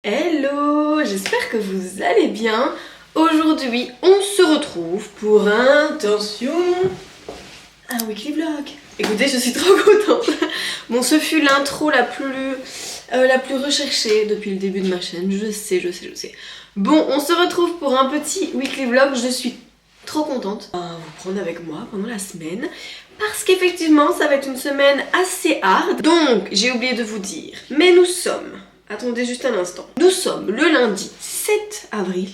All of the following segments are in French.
Hello, j'espère que vous allez bien. Aujourd'hui, on se retrouve pour attention, un weekly vlog. Écoutez, je suis trop contente. Bon, ce fut l'intro la plus recherchée depuis le début de ma chaîne. Je sais. Bon, on se retrouve pour un petit weekly vlog. Je suis trop contente de vous prendre avec moi pendant la semaine. Parce qu'effectivement, ça va être une semaine assez hard. Donc, j'ai oublié de vous dire, mais nous sommes... Attendez juste un instant. Nous sommes le lundi 7 avril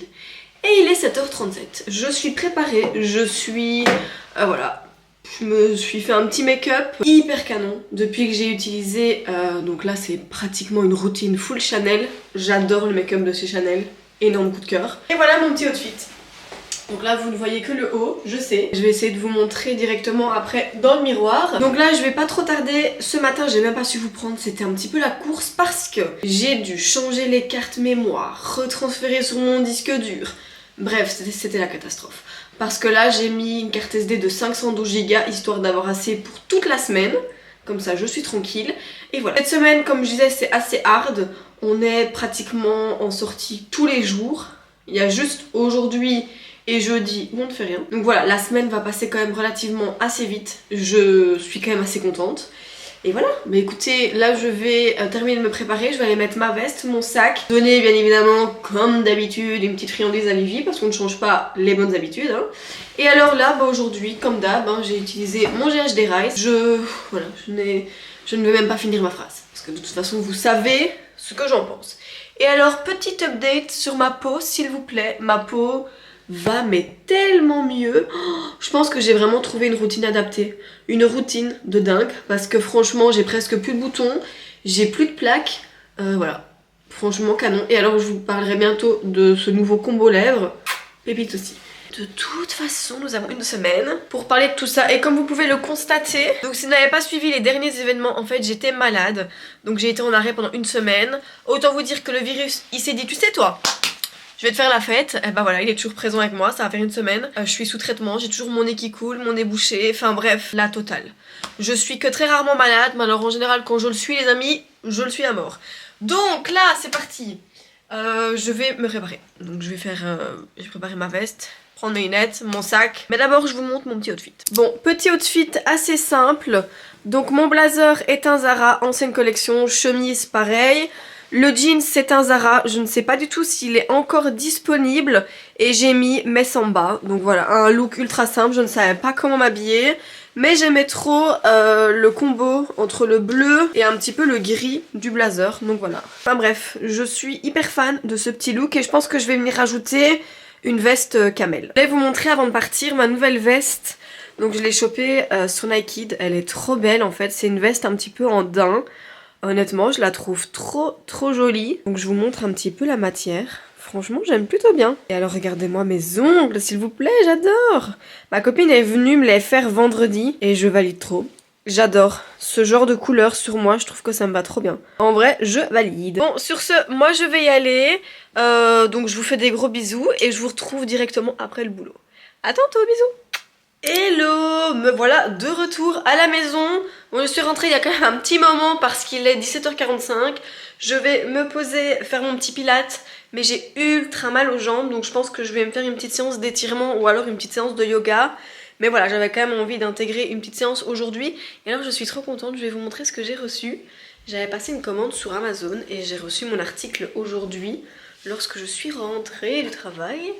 et il est 7h37. Je suis préparée, voilà. Je me suis fait un petit make-up hyper canon depuis que j'ai utilisé, donc là c'est pratiquement une routine full Chanel. J'adore le make-up de chez Chanel, énorme coup de cœur. Et voilà mon petit outfit. Donc là vous ne voyez que le haut, je sais. Je vais essayer de vous montrer directement après dans le miroir. Donc là je vais pas trop tarder. Ce matin j'ai même pas su vous prendre, c'était un petit peu la course parce que j'ai dû changer les cartes mémoire, retransférer sur mon disque dur. Bref, c'était la catastrophe. Parce que là j'ai mis une carte SD de 512 Go histoire d'avoir assez pour toute la semaine. Comme ça je suis tranquille. Et voilà. Cette semaine comme je disais c'est assez hard. On est pratiquement en sortie tous les jours. Il y a juste aujourd'hui et jeudi où on ne fait rien. Donc voilà, la semaine va passer quand même relativement assez vite. Je suis quand même assez contente. Et voilà, mais écoutez, là je vais terminer de me préparer, je vais aller mettre ma veste, mon sac, donner bien évidemment comme d'habitude une petite friandise à Vivi parce qu'on ne change pas les bonnes habitudes. Hein. Et alors là, aujourd'hui, comme d'hab, j'ai utilisé mon GHD Rice. Voilà, je ne vais même pas finir ma phrase parce que de toute façon vous savez ce que j'en pense. Et alors, petit update sur ma peau, s'il vous plaît, ma peau va mais tellement mieux. Je pense que j'ai vraiment trouvé une routine adaptée, une routine de dingue parce que franchement j'ai presque plus de boutons, j'ai plus de plaques, voilà, franchement canon. Et alors je vous parlerai bientôt de ce nouveau combo lèvres, pépite aussi. De toute façon, nous avons une semaine pour parler de tout ça et comme vous pouvez le constater, donc si vous n'avez pas suivi les derniers événements, en fait j'étais malade, donc j'ai été en arrêt pendant une semaine. Autant vous dire que le virus, il s'est dit, tu sais toi, je vais te faire la fête, et bah voilà, il est toujours présent avec moi, ça va faire une semaine. Je suis sous traitement, j'ai toujours mon nez qui coule, mon nez bouché, enfin bref, la totale. Je suis que très rarement malade, mais alors en général quand je le suis les amis, je le suis à mort. Donc là, c'est parti. Je vais me préparer. Donc je vais préparer ma veste, prendre mes lunettes, mon sac. Mais d'abord je vous montre mon petit outfit. Bon, petit outfit assez simple. Donc mon blazer est un Zara, ancienne collection, chemise pareil. Le jean c'est un Zara, je ne sais pas du tout s'il est encore disponible et j'ai mis mes samba. Donc voilà, un look ultra simple, je ne savais pas comment m'habiller. Mais j'aimais trop le combo entre le bleu et un petit peu le gris du blazer, donc voilà. Enfin bref, je suis hyper fan de ce petit look et je pense que je vais venir rajouter une veste camel. Je vais vous montrer avant de partir ma nouvelle veste. Donc je l'ai chopée sur Nike, elle est trop belle en fait, c'est une veste un petit peu en daim. Honnêtement, je la trouve trop jolie. Donc je vous montre un petit peu la matière. Franchement, j'aime plutôt bien. Et alors, regardez-moi mes ongles, s'il vous plaît, j'adore. Ma copine est venue me les faire vendredi et je valide trop. J'adore ce genre de couleur sur moi, je trouve que ça me va trop bien. En vrai, je valide. Bon, sur ce, moi je vais y aller. Donc je vous fais des gros bisous et je vous retrouve directement après le boulot. À tantôt, bisous. Hello, me voilà de retour à la maison. Bon, je suis rentrée il y a quand même un petit moment parce qu'il est 17h45. Je vais me poser, faire mon petit pilate, mais j'ai ultra mal aux jambes, donc je pense que je vais me faire une petite séance d'étirement ou alors une petite séance de yoga. Mais voilà, j'avais quand même envie d'intégrer une petite séance aujourd'hui. Et alors je suis trop contente, je vais vous montrer ce que j'ai reçu. J'avais passé une commande sur Amazon et j'ai reçu mon article aujourd'hui lorsque je suis rentrée du travail.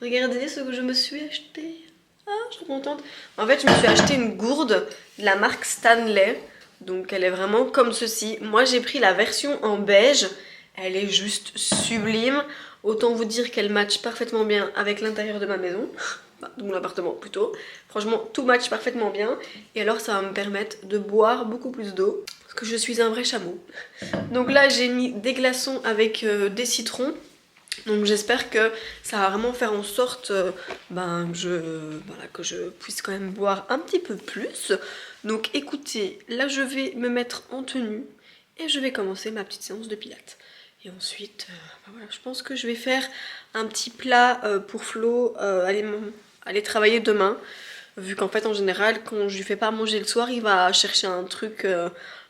Regardez ce que je me suis acheté. Ah, je suis contente. En fait, je me suis acheté une gourde de la marque Stanley. Donc, elle est vraiment comme ceci. Moi, j'ai pris la version en beige. Elle est juste sublime. Autant vous dire qu'elle match parfaitement bien avec l'intérieur de ma maison. Enfin, de mon appartement plutôt. Franchement, tout match parfaitement bien. Et alors, ça va me permettre de boire beaucoup plus d'eau. Parce que je suis un vrai chameau. Donc là, j'ai mis des glaçons avec des citrons. Donc j'espère que ça va vraiment faire en sorte que je puisse quand même boire un petit peu plus. Donc écoutez, là je vais me mettre en tenue et je vais commencer ma petite séance de pilates. Et ensuite, voilà, je pense que je vais faire un petit plat pour Flo, aller travailler demain. Vu qu'en fait en général quand je lui fais pas manger le soir, il va chercher un truc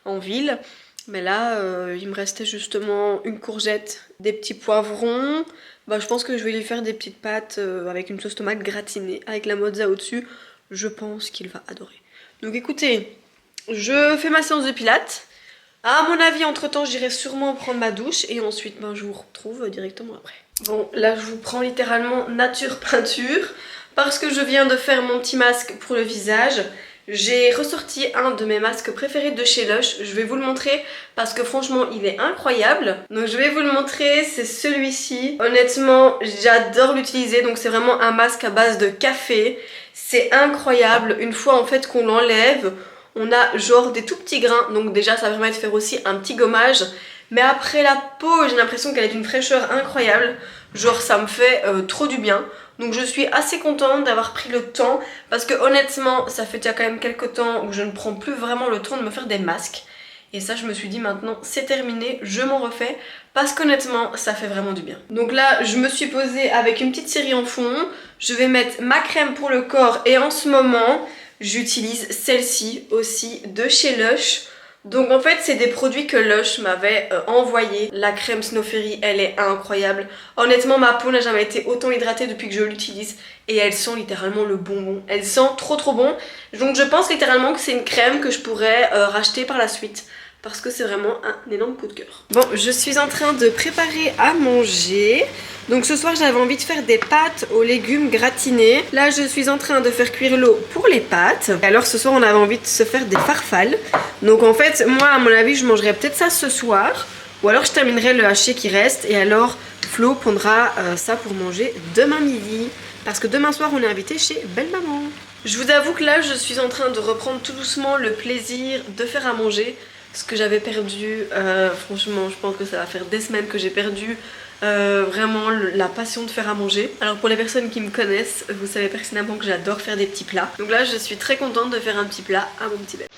en ville. Mais là, il me restait justement une courgette, des petits poivrons. Bah, je pense que je vais lui faire des petites pâtes avec une sauce tomate gratinée, avec la mozza au-dessus. Je pense qu'il va adorer. Donc écoutez, je fais ma séance de pilates. À mon avis, entre-temps, j'irai sûrement prendre ma douche et ensuite, ben, je vous retrouve directement après. Bon, là, je vous prends littéralement nature peinture parce que je viens de faire mon petit masque pour le visage. J'ai ressorti un de mes masques préférés de chez Lush. Je vais vous le montrer parce que franchement, il est incroyable. Donc, je vais vous le montrer. C'est celui-ci. Honnêtement, j'adore l'utiliser. Donc, c'est vraiment un masque à base de café. C'est incroyable. Une fois, en fait, qu'on l'enlève, on a genre des tout petits grains. Donc, déjà, ça permet de faire aussi un petit gommage. Mais après, la peau, j'ai l'impression qu'elle est d'une fraîcheur incroyable. Genre, ça me fait trop du bien. Donc je suis assez contente d'avoir pris le temps parce que honnêtement ça fait déjà quand même quelques temps où je ne prends plus vraiment le temps de me faire des masques. Et ça je me suis dit maintenant c'est terminé, je m'en refais parce qu'honnêtement ça fait vraiment du bien. Donc là je me suis posée avec une petite série en fond, je vais mettre ma crème pour le corps et en ce moment j'utilise celle-ci aussi de chez Lush. Donc en fait c'est des produits que Lush m'avait envoyé. La crème Snow Fairy elle est incroyable. Honnêtement ma peau n'a jamais été autant hydratée depuis que je l'utilise. Et elle sent littéralement le bonbon. Elle sent trop bon. Donc je pense littéralement que c'est une crème que je pourrais racheter par la suite. Parce que c'est vraiment un énorme coup de cœur. Bon, je suis en train de préparer à manger. Donc ce soir j'avais envie de faire des pâtes aux légumes gratinés. Là je suis en train de faire cuire l'eau pour les pâtes. Et alors ce soir on avait envie de se faire des farfales. Donc en fait moi à mon avis je mangerai peut-être ça ce soir. Ou alors je terminerai le haché qui reste. Et alors Flo prendra ça pour manger demain midi. Parce que demain soir on est invité chez Belle Maman. Je vous avoue que là je suis en train de reprendre tout doucement le plaisir de faire à manger. Ce que j'avais perdu, franchement je pense que ça va faire des semaines que j'ai perdu vraiment la passion de faire à manger. Alors pour les personnes qui me connaissent, vous savez pertinemment que j'adore faire des petits plats. Donc là je suis très contente de faire un petit plat à mon petit bébé.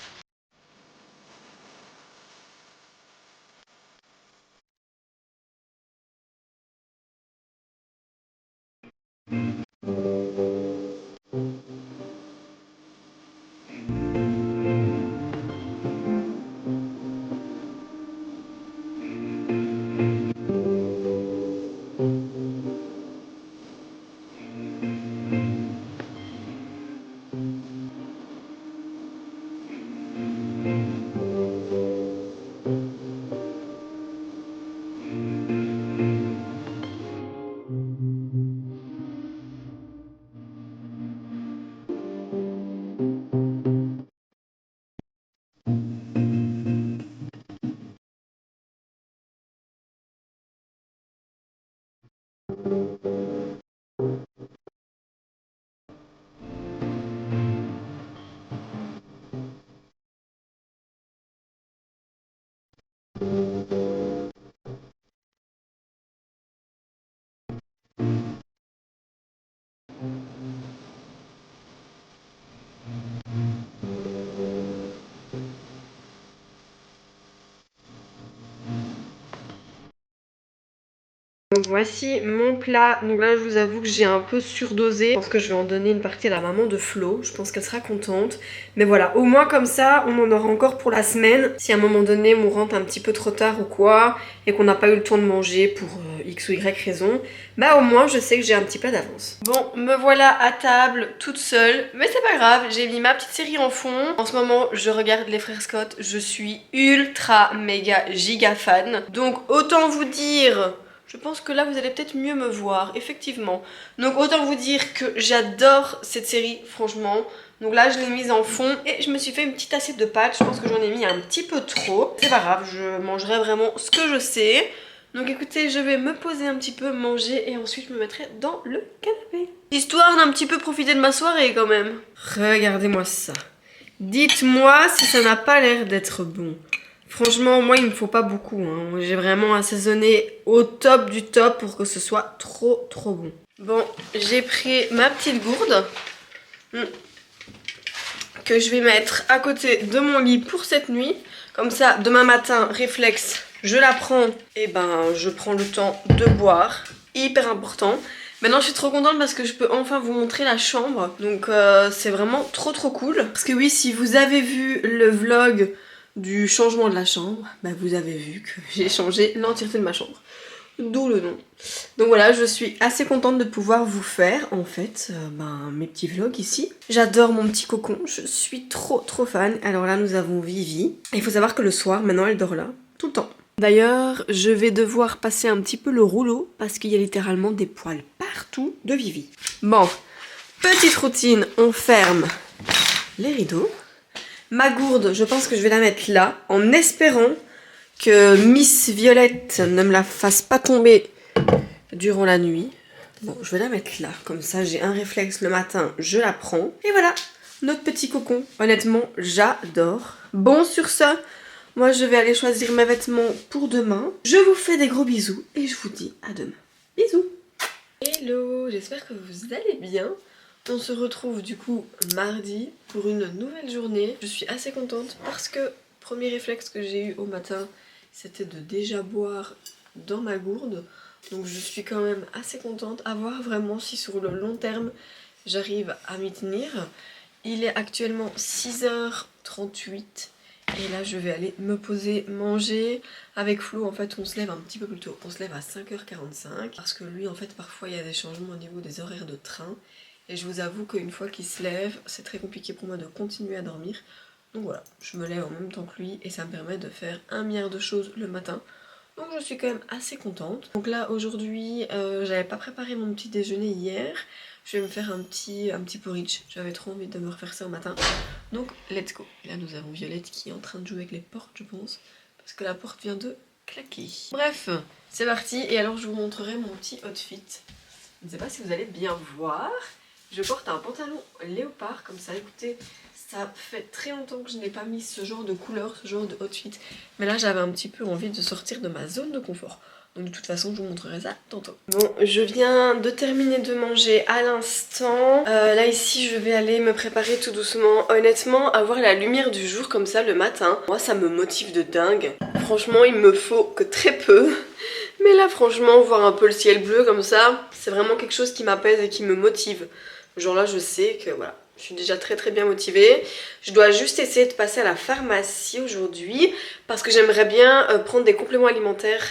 Donc voici mon plat. Donc là je vous avoue que j'ai un peu surdosé. Je pense que je vais en donner une partie à la maman de Flo. Je pense qu'elle sera contente. Mais voilà, au moins comme ça on en aura encore pour la semaine. Si à un moment donné on rentre un petit peu trop tard ou quoi, et qu'on n'a pas eu le temps de manger pour X ou Y raison, bah au moins je sais que j'ai un petit plat d'avance. Bon, me voilà à table toute seule. Mais c'est pas grave, j'ai mis ma petite série en fond. En ce moment je regarde les frères Scott. Je suis ultra méga giga fan. Donc autant vous dire... Je pense que là vous allez peut-être mieux me voir, effectivement. Donc autant vous dire que j'adore cette série, franchement. Donc là je l'ai mise en fond et je me suis fait une petite assiette de pâtes. Je pense que j'en ai mis un petit peu trop. C'est pas grave, je mangerai vraiment ce que je sais. Donc écoutez, je vais me poser un petit peu, manger et ensuite je me mettrai dans le canapé. Histoire d'un petit peu profiter de ma soirée quand même. Regardez-moi ça. Dites-moi si ça n'a pas l'air d'être bon. Franchement, moi, il me faut pas beaucoup. Hein. J'ai vraiment assaisonné au top du top pour que ce soit trop bon. Bon, j'ai pris ma petite gourde que je vais mettre à côté de mon lit pour cette nuit. Comme ça, demain matin, réflexe, je la prends et ben, je prends le temps de boire. Hyper important. Maintenant, je suis trop contente parce que je peux enfin vous montrer la chambre. Donc, c'est vraiment trop cool. Parce que oui, si vous avez vu le vlog du changement de la chambre, bah vous avez vu que j'ai changé l'entièreté de ma chambre. D'où le nom. Donc voilà, je suis assez contente de pouvoir vous faire en fait mes petits vlogs ici. J'adore mon petit cocon, je suis trop fan. Alors là nous avons Vivi. Il faut savoir que le soir, maintenant elle dort là, tout le temps. D'ailleurs, je vais devoir passer un petit peu le rouleau parce qu'il y a littéralement des poils partout de Vivi. Bon, petite routine, on ferme les rideaux. Ma gourde, je pense que je vais la mettre là en espérant que Miss Violette ne me la fasse pas tomber durant la nuit. Bon, je vais la mettre là, comme ça j'ai un réflexe le matin, je la prends. Et voilà, notre petit cocon. Honnêtement, j'adore. Bon, sur ce, moi je vais aller choisir mes vêtements pour demain. Je vous fais des gros bisous et je vous dis à demain. Bisous. Hello, j'espère que vous allez bien. On se retrouve du coup mardi pour une nouvelle journée. Je suis assez contente parce que premier réflexe que j'ai eu au matin, c'était de déjà boire dans ma gourde. Donc je suis quand même assez contente à voir vraiment si sur le long terme j'arrive à m'y tenir. Il est actuellement 6h38 et là je vais aller me poser manger. Avec Flo en fait on se lève un petit peu plus tôt, on se lève à 5h45 parce que lui en fait parfois il y a des changements au niveau des horaires de train. Et je vous avoue qu'une fois qu'il se lève, c'est très compliqué pour moi de continuer à dormir. Donc voilà, je me lève en même temps que lui et ça me permet de faire un milliard de choses le matin. Donc je suis quand même assez contente. Donc là aujourd'hui, j'avais pas préparé mon petit déjeuner hier. Je vais me faire un petit porridge. J'avais trop envie de me refaire ça au matin. Donc let's go. Et là nous avons Violette qui est en train de jouer avec les portes je pense. Parce que la porte vient de claquer. Bref, c'est parti. Et alors je vous montrerai mon petit outfit. Je ne sais pas si vous allez bien voir. Je porte un pantalon léopard comme ça, écoutez, ça fait très longtemps que je n'ai pas mis ce genre de couleur, ce genre de outfit. Mais là j'avais un petit peu envie de sortir de ma zone de confort. Donc de toute façon je vous montrerai ça tantôt. Bon, je viens de terminer de manger à l'instant. Là ici je vais aller me préparer tout doucement. Honnêtement, avoir la lumière du jour comme ça le matin, moi ça me motive de dingue. Franchement il me faut que très peu. Mais là franchement voir un peu le ciel bleu comme ça, c'est vraiment quelque chose qui m'apaise et qui me motive. Genre là je sais que voilà, je suis déjà très bien motivée. Je dois juste essayer de passer à la pharmacie aujourd'hui parce que j'aimerais bien prendre des compléments alimentaires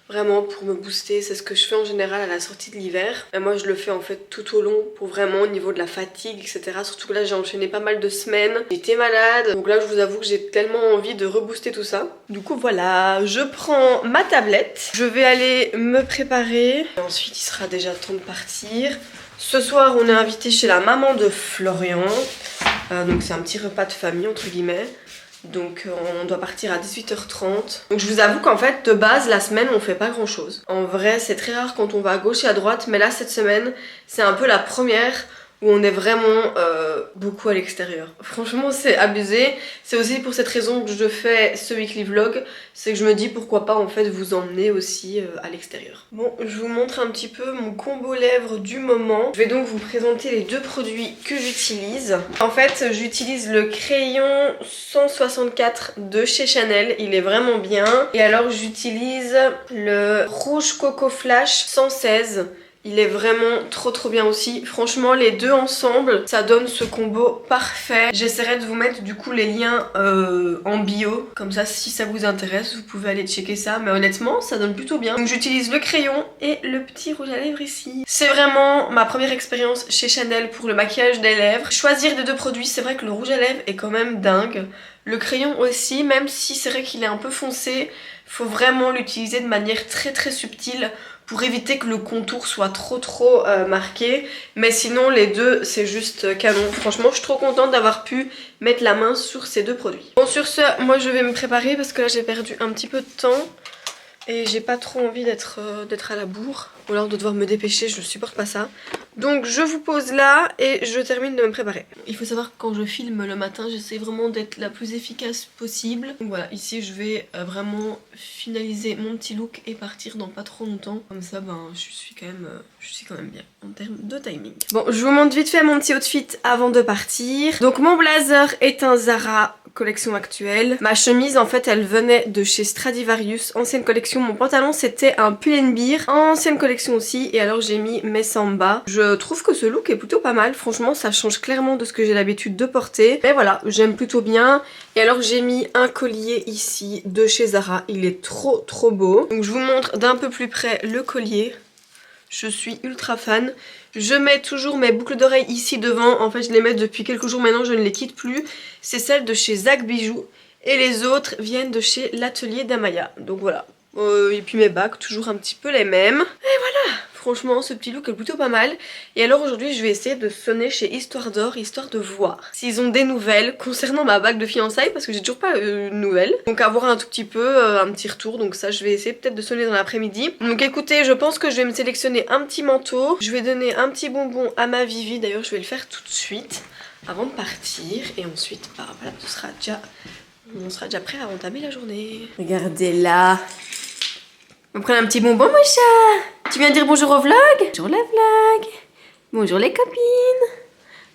vraiment pour me booster. C'est ce que je fais en général à la sortie de l'hiver. Et moi je le fais en fait tout au long pour vraiment au niveau de la fatigue etc. Surtout que là j'ai enchaîné pas mal de semaines. J'étais malade donc là je vous avoue que j'ai tellement envie de rebooster tout ça. Du coup voilà, je prends ma tablette. Je vais aller me préparer. Et ensuite il sera déjà temps de partir. Ce soir on est invité chez la maman de Florian. Donc c'est un petit repas de famille entre guillemets. Donc on doit partir à 18h30. Donc je vous avoue qu'en fait de base la semaine on fait pas grand chose. En vrai c'est très rare quand on va à gauche et à droite. Mais là cette semaine c'est un peu la première où on est vraiment beaucoup à l'extérieur. Franchement c'est abusé. C'est aussi pour cette raison que je fais ce weekly vlog. C'est que je me dis pourquoi pas en fait vous emmener aussi à l'extérieur. Bon, je vous montre un petit peu mon combo lèvres du moment. Je vais donc vous présenter les deux produits que j'utilise. En fait j'utilise le crayon 164 de chez Chanel. Il est vraiment bien. Et alors j'utilise le rouge Coco Flash 116. Il est vraiment trop bien aussi. Franchement les deux ensemble ça donne ce combo parfait. J'essaierai de vous mettre du coup les liens en bio. Comme ça si ça vous intéresse vous pouvez aller checker ça. Mais honnêtement ça donne plutôt bien. Donc j'utilise le crayon et le petit rouge à lèvres ici. C'est vraiment ma première expérience chez Chanel pour le maquillage des lèvres. Choisir des deux produits, c'est vrai que le rouge à lèvres est quand même dingue. Le crayon aussi, même si c'est vrai qu'il est un peu foncé, faut vraiment l'utiliser de manière très subtile pour éviter que le contour soit trop marqué. Mais sinon les deux c'est juste canon. Franchement je suis trop contente d'avoir pu mettre la main sur ces deux produits. Bon sur ce, moi je vais me préparer parce que là j'ai perdu un petit peu de temps. Et j'ai pas trop envie d'être à la bourre. Ou alors de devoir me dépêcher, je supporte pas ça. Donc je vous pose là et je termine de me préparer. Il faut savoir que quand je filme le matin, j'essaie vraiment d'être la plus efficace possible. Donc voilà, ici je vais vraiment finaliser mon petit look et partir dans pas trop longtemps. Comme ça, ben je suis quand même bien en termes de timing. Bon, je vous montre vite fait mon petit outfit avant de partir. Donc mon blazer est un Zara collection actuelle. Ma chemise en fait elle venait de chez Stradivarius, ancienne collection. Mon pantalon c'était un Pull&Bear, ancienne collection aussi. Et alors j'ai mis mes Samba. Je trouve que ce look est plutôt pas mal. Franchement ça change clairement de ce que j'ai l'habitude de porter. Mais voilà, j'aime plutôt bien. Et alors j'ai mis un collier ici de chez Zara. Il est trop beau. Donc je vous montre d'un peu plus près le collier. Je suis ultra fan. Je mets toujours mes boucles d'oreilles ici devant. En fait je les mets depuis quelques jours maintenant, je ne les quitte plus. C'est celle de chez Zach Bijoux. Et les autres viennent de chez l'atelier d'Amaya. Donc voilà. Et puis mes bagues, toujours un petit peu les mêmes. Et voilà. Franchement ce petit look est plutôt pas mal. Et alors aujourd'hui je vais essayer de sonner chez Histoire d'Or, histoire de voir s'ils ont des nouvelles concernant ma bague de fiançailles. Parce que j'ai toujours pas de nouvelles. Donc avoir un tout petit peu, un petit retour. Donc ça je vais essayer peut-être de sonner dans l'après-midi. Donc écoutez, je pense que je vais me sélectionner un petit manteau. Je vais donner un petit bonbon à ma Vivi. D'ailleurs je vais le faire tout de suite avant de partir. Et ensuite bah voilà, on sera déjà prêt à entamer la journée. Regardez là. On prend un petit bonbon mon chat. Tu viens dire bonjour au vlog? Bonjour la vlog. Bonjour les copines.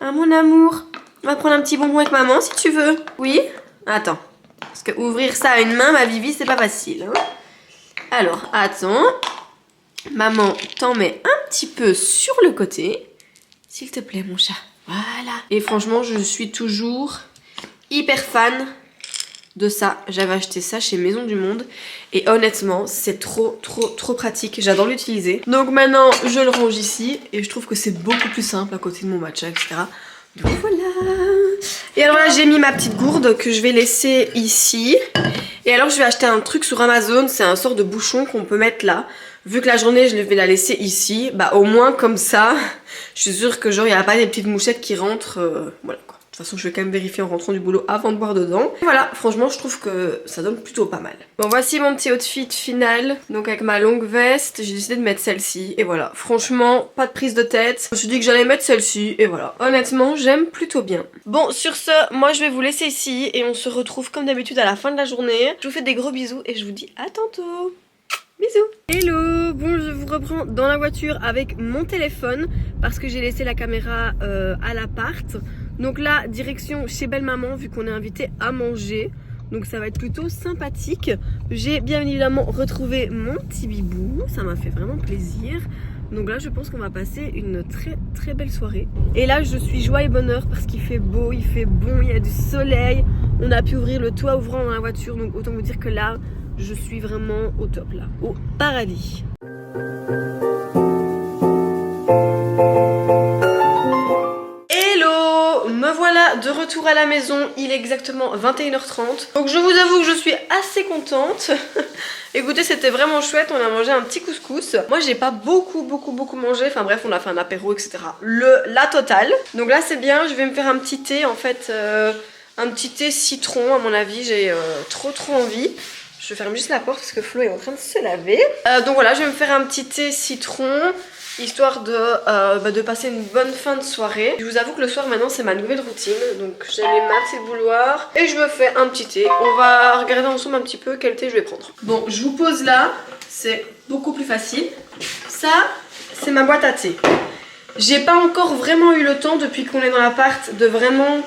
Ah mon amour. On va prendre un petit bonbon avec maman si tu veux. Oui? Attends. Parce que ouvrir ça à une main, ma Vivi, c'est pas facile. Hein. Alors, attends. Maman t'en met un petit peu sur le côté. S'il te plaît mon chat. Voilà. Et franchement, je suis toujours hyper fan de ça. J'avais acheté ça chez Maison du Monde et honnêtement c'est trop pratique, j'adore l'utiliser. Donc maintenant je le range ici et je trouve que c'est beaucoup plus simple à côté de mon matcha, etc. Donc voilà. Et alors là j'ai mis ma petite gourde que je vais laisser ici. Et alors je vais acheter un truc sur Amazon, c'est un sort de bouchon qu'on peut mettre là. Vu que la journée je vais la laisser ici, bah au moins comme ça je suis sûre que genre il n'y a pas des petites mouchettes qui rentrent, voilà quoi. De toute façon je vais quand même vérifier en rentrant du boulot avant de boire dedans. Et voilà, franchement je trouve que ça donne plutôt pas mal. Bon voici mon petit outfit final. Donc avec ma longue veste, j'ai décidé de mettre celle-ci. Et voilà, franchement pas de prise de tête. Je me suis dit que j'allais mettre celle-ci et voilà. Honnêtement j'aime plutôt bien. Bon sur ce, moi je vais vous laisser ici. Et on se retrouve comme d'habitude à la fin de la journée. Je vous fais des gros bisous et je vous dis à tantôt. Bisous. Hello, bon je vous reprends dans la voiture avec mon téléphone parce que j'ai laissé la caméra à l'appart. Donc là, direction chez Belle Maman vu qu'on est invité à manger. Donc ça va être plutôt sympathique. J'ai bien évidemment retrouvé mon petit bibou, ça m'a fait vraiment plaisir. Donc là je pense qu'on va passer une très belle soirée. Et là je suis joie et bonheur parce qu'il fait beau, il fait bon, il y a du soleil. On a pu ouvrir le toit ouvrant dans la voiture, donc autant vous dire que là je suis vraiment au top là, au paradis. Hello, me voilà de retour à la maison, il est exactement 21h30. Donc je vous avoue que je suis assez contente. Écoutez, c'était vraiment chouette, on a mangé un petit couscous. Moi j'ai pas beaucoup mangé, enfin bref on a fait un apéro etc. La totale. Donc là c'est bien, je vais me faire un petit thé en fait, un petit thé citron à mon avis, j'ai trop envie. Je ferme juste la porte parce que Flo est en train de se laver. Donc voilà, je vais me faire un petit thé citron, histoire de passer une bonne fin de soirée. Je vous avoue que le soir maintenant c'est ma nouvelle routine. Donc j'allume ma petite bouilloire et je me fais un petit thé. On va regarder ensemble un petit peu quel thé je vais prendre. Bon, je vous pose là, c'est beaucoup plus facile. Ça, c'est ma boîte à thé. J'ai pas encore vraiment eu le temps depuis qu'on est dans l'appart de vraiment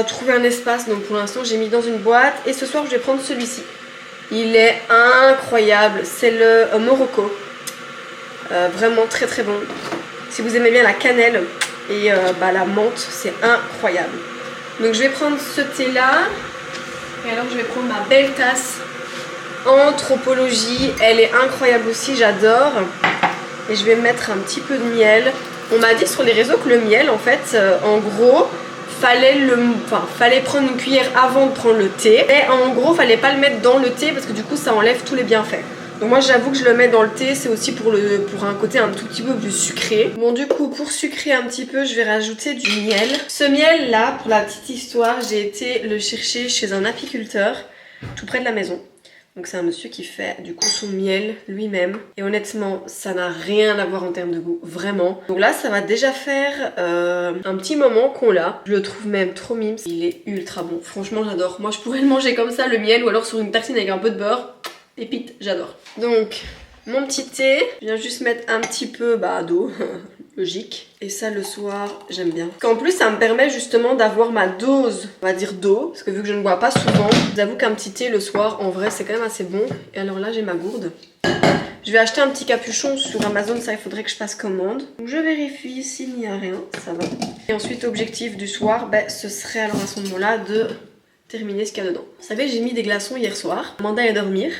trouver un espace. Donc pour l'instant j'ai mis dans une boîte et ce soir je vais prendre celui-ci. Il est incroyable, c'est le Morocco. Vraiment très bon. Si vous aimez bien la cannelle et la menthe, c'est incroyable. Donc je vais prendre ce thé là. Et alors je vais prendre ma belle tasse Anthropologie. Elle est incroyable aussi, j'adore. Et je vais mettre un petit peu de miel. On m'a dit sur les réseaux que le miel en fait, en gros, fallait prendre une cuillère avant de prendre le thé. Mais en gros fallait pas le mettre dans le thé parce que du coup ça enlève tous les bienfaits. Donc moi j'avoue que je le mets dans le thé, c'est aussi pour un côté un tout petit peu plus sucré. Bon du coup pour sucrer un petit peu je vais rajouter du miel. Ce miel là, pour la petite histoire, j'ai été le chercher chez un apiculteur tout près de la maison. Donc c'est un monsieur qui fait du coup son miel lui-même. Et honnêtement ça n'a rien à voir en termes de goût, vraiment. Donc là ça va déjà faire un petit moment qu'on l'a. Je le trouve même trop mimes. Il est ultra bon, franchement j'adore. Moi je pourrais le manger comme ça, le miel, ou alors sur une tartine avec un peu de beurre. Pépite, j'adore. Donc mon petit thé, je viens juste mettre un petit peu d'eau. logique. Et ça le soir, j'aime bien. En plus, ça me permet justement d'avoir ma dose, on va dire d'eau, parce que vu que je ne bois pas souvent, je vous avoue qu'un petit thé le soir, en vrai, c'est quand même assez bon. Et alors là, j'ai ma gourde. Je vais acheter un petit capuchon sur Amazon, ça il faudrait que je passe commande. Donc je vérifie s'il n'y a rien, ça va. Et ensuite, objectif du soir, ben, ce serait alors à ce moment-là de terminer ce qu'il y a dedans. Vous savez, j'ai mis des glaçons hier soir. Amanda est à dormir.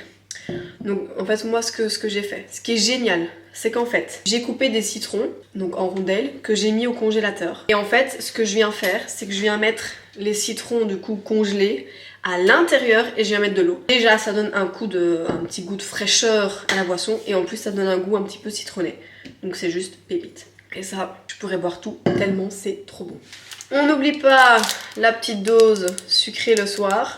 Donc en fait moi ce que j'ai fait, ce qui est génial, c'est qu'en fait j'ai coupé des citrons, donc en rondelles, que j'ai mis au congélateur. Et en fait ce que je viens faire, c'est que je viens mettre les citrons du coup congelés à l'intérieur et je viens mettre de l'eau. Déjà ça donne un petit goût de fraîcheur à la boisson et en plus ça donne un goût un petit peu citronné. Donc c'est juste pépite. Et ça, je pourrais boire tout tellement c'est trop bon. On n'oublie pas la petite dose sucrée le soir.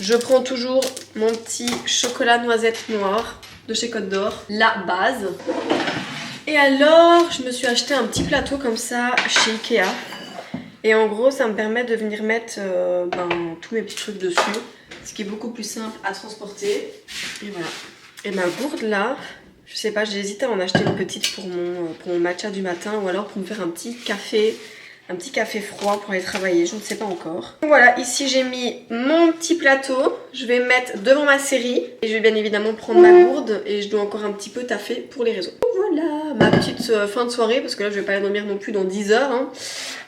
Je prends toujours mon petit chocolat noisette noir de chez Côte d'Or, la base. Et alors, je me suis acheté un petit plateau comme ça chez Ikea. Et en gros, ça me permet de venir mettre tous mes petits trucs dessus. Ce qui est beaucoup plus simple à transporter. Et voilà. Et ma gourde là, je sais pas, j'hésite à en acheter une petite pour mon matcha du matin ou alors pour me faire un petit café froid pour aller travailler, je ne sais pas encore. Voilà, ici j'ai mis mon petit plateau, je vais mettre devant ma série et je vais bien évidemment prendre ma gourde et je dois encore un petit peu taffer pour les réseaux. Voilà, ma petite fin de soirée, parce que là je vais pas aller dormir non plus dans 10 heures, hein,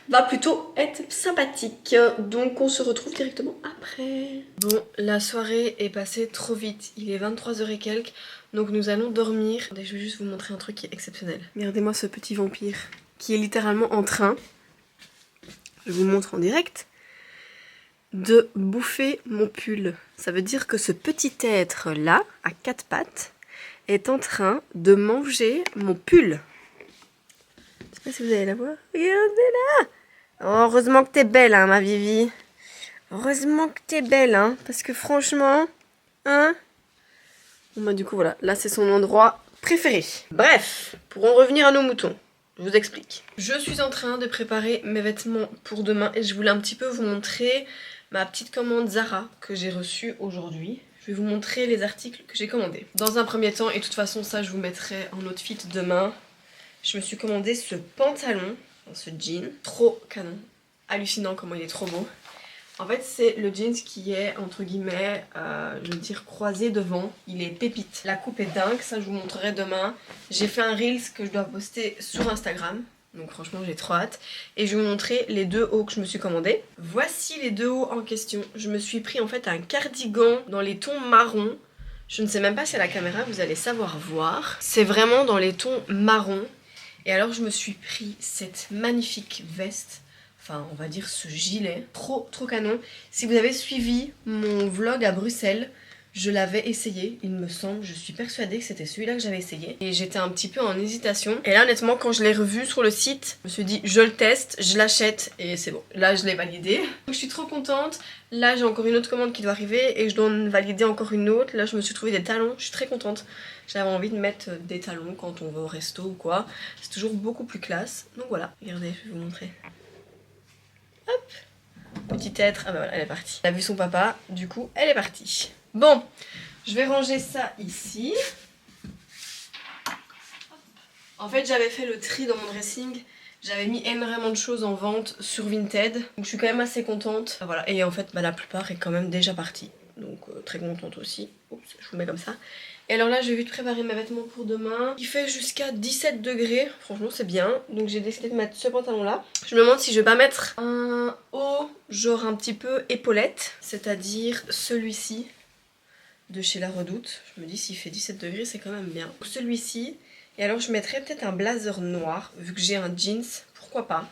va plutôt être sympathique. Donc on se retrouve directement après. Bon, la soirée est passée trop vite, il est 23 h et quelques, donc nous allons dormir. Et je vais juste vous montrer un truc qui est exceptionnel. Regardez-moi ce petit vampire qui est littéralement en train, je vous montre en direct, de bouffer mon pull. Ça veut dire que ce petit être là, à 4 pattes, est en train de manger mon pull. Je sais pas si vous allez la voir. Regardez là. Oh, heureusement que t'es belle, hein, ma Vivi. Heureusement que t'es belle, hein, parce que franchement, hein. Bon bah du coup voilà, là c'est son endroit préféré. Bref, pour en revenir à nos moutons. Je vous explique. Je suis en train de préparer mes vêtements pour demain et je voulais un petit peu vous montrer ma petite commande Zara que j'ai reçue aujourd'hui. Je vais vous montrer les articles que j'ai commandés. Dans un premier temps, et de toute façon ça je vous mettrai en outfit demain, je me suis commandé ce pantalon, ce jean, trop canon, hallucinant comment il est trop beau. En fait c'est le jeans qui est entre guillemets, je veux dire croisé devant, il est pépite. La coupe est dingue, ça je vous montrerai demain. J'ai fait un reels que je dois poster sur Instagram, donc franchement j'ai trop hâte. Et je vais vous montrer les deux hauts que je me suis commandés. Voici les deux hauts en question. Je me suis pris en fait un cardigan dans les tons marron. Je ne sais même pas si à la caméra vous allez savoir voir. C'est vraiment dans les tons marron. Et alors je me suis pris cette magnifique veste. Enfin, on va dire ce gilet, trop canon. Si vous avez suivi mon vlog à Bruxelles, je l'avais essayé, il me semble. Je suis persuadée que c'était celui-là que j'avais essayé. Et j'étais un petit peu en hésitation. Et là, honnêtement, quand je l'ai revu sur le site, je me suis dit, je le teste, je l'achète et c'est bon. Là, je l'ai validé. Donc, je suis trop contente. Là, j'ai encore une autre commande qui doit arriver et je dois en valider encore une autre. Là, je me suis trouvé des talons, je suis très contente. J'avais envie de mettre des talons quand on va au resto ou quoi. C'est toujours beaucoup plus classe. Donc voilà, regardez, je vais vous montrer. Hop, petit être, ah bah voilà, elle est partie. Elle a vu son papa, du coup, elle est partie. Bon, je vais ranger ça ici. En fait, j'avais fait le tri dans mon dressing. J'avais mis énormément de choses en vente sur Vinted. Donc je suis quand même assez contente. Voilà, et en fait, bah, la plupart est quand même déjà partie. Donc très contente aussi. Oups, je vous mets comme ça. Et alors là, je vais vite préparer mes vêtements pour demain. Il fait jusqu'à 17 degrés. Franchement, c'est bien. Donc j'ai décidé de mettre ce pantalon-là. Je me demande si je vais pas mettre un haut, genre un petit peu épaulette. C'est-à-dire celui-ci de chez La Redoute. Je me dis, s'il fait 17 degrés, c'est quand même bien. Celui-ci. Et alors, je mettrais peut-être un blazer noir. Vu que j'ai un jeans, pourquoi pas.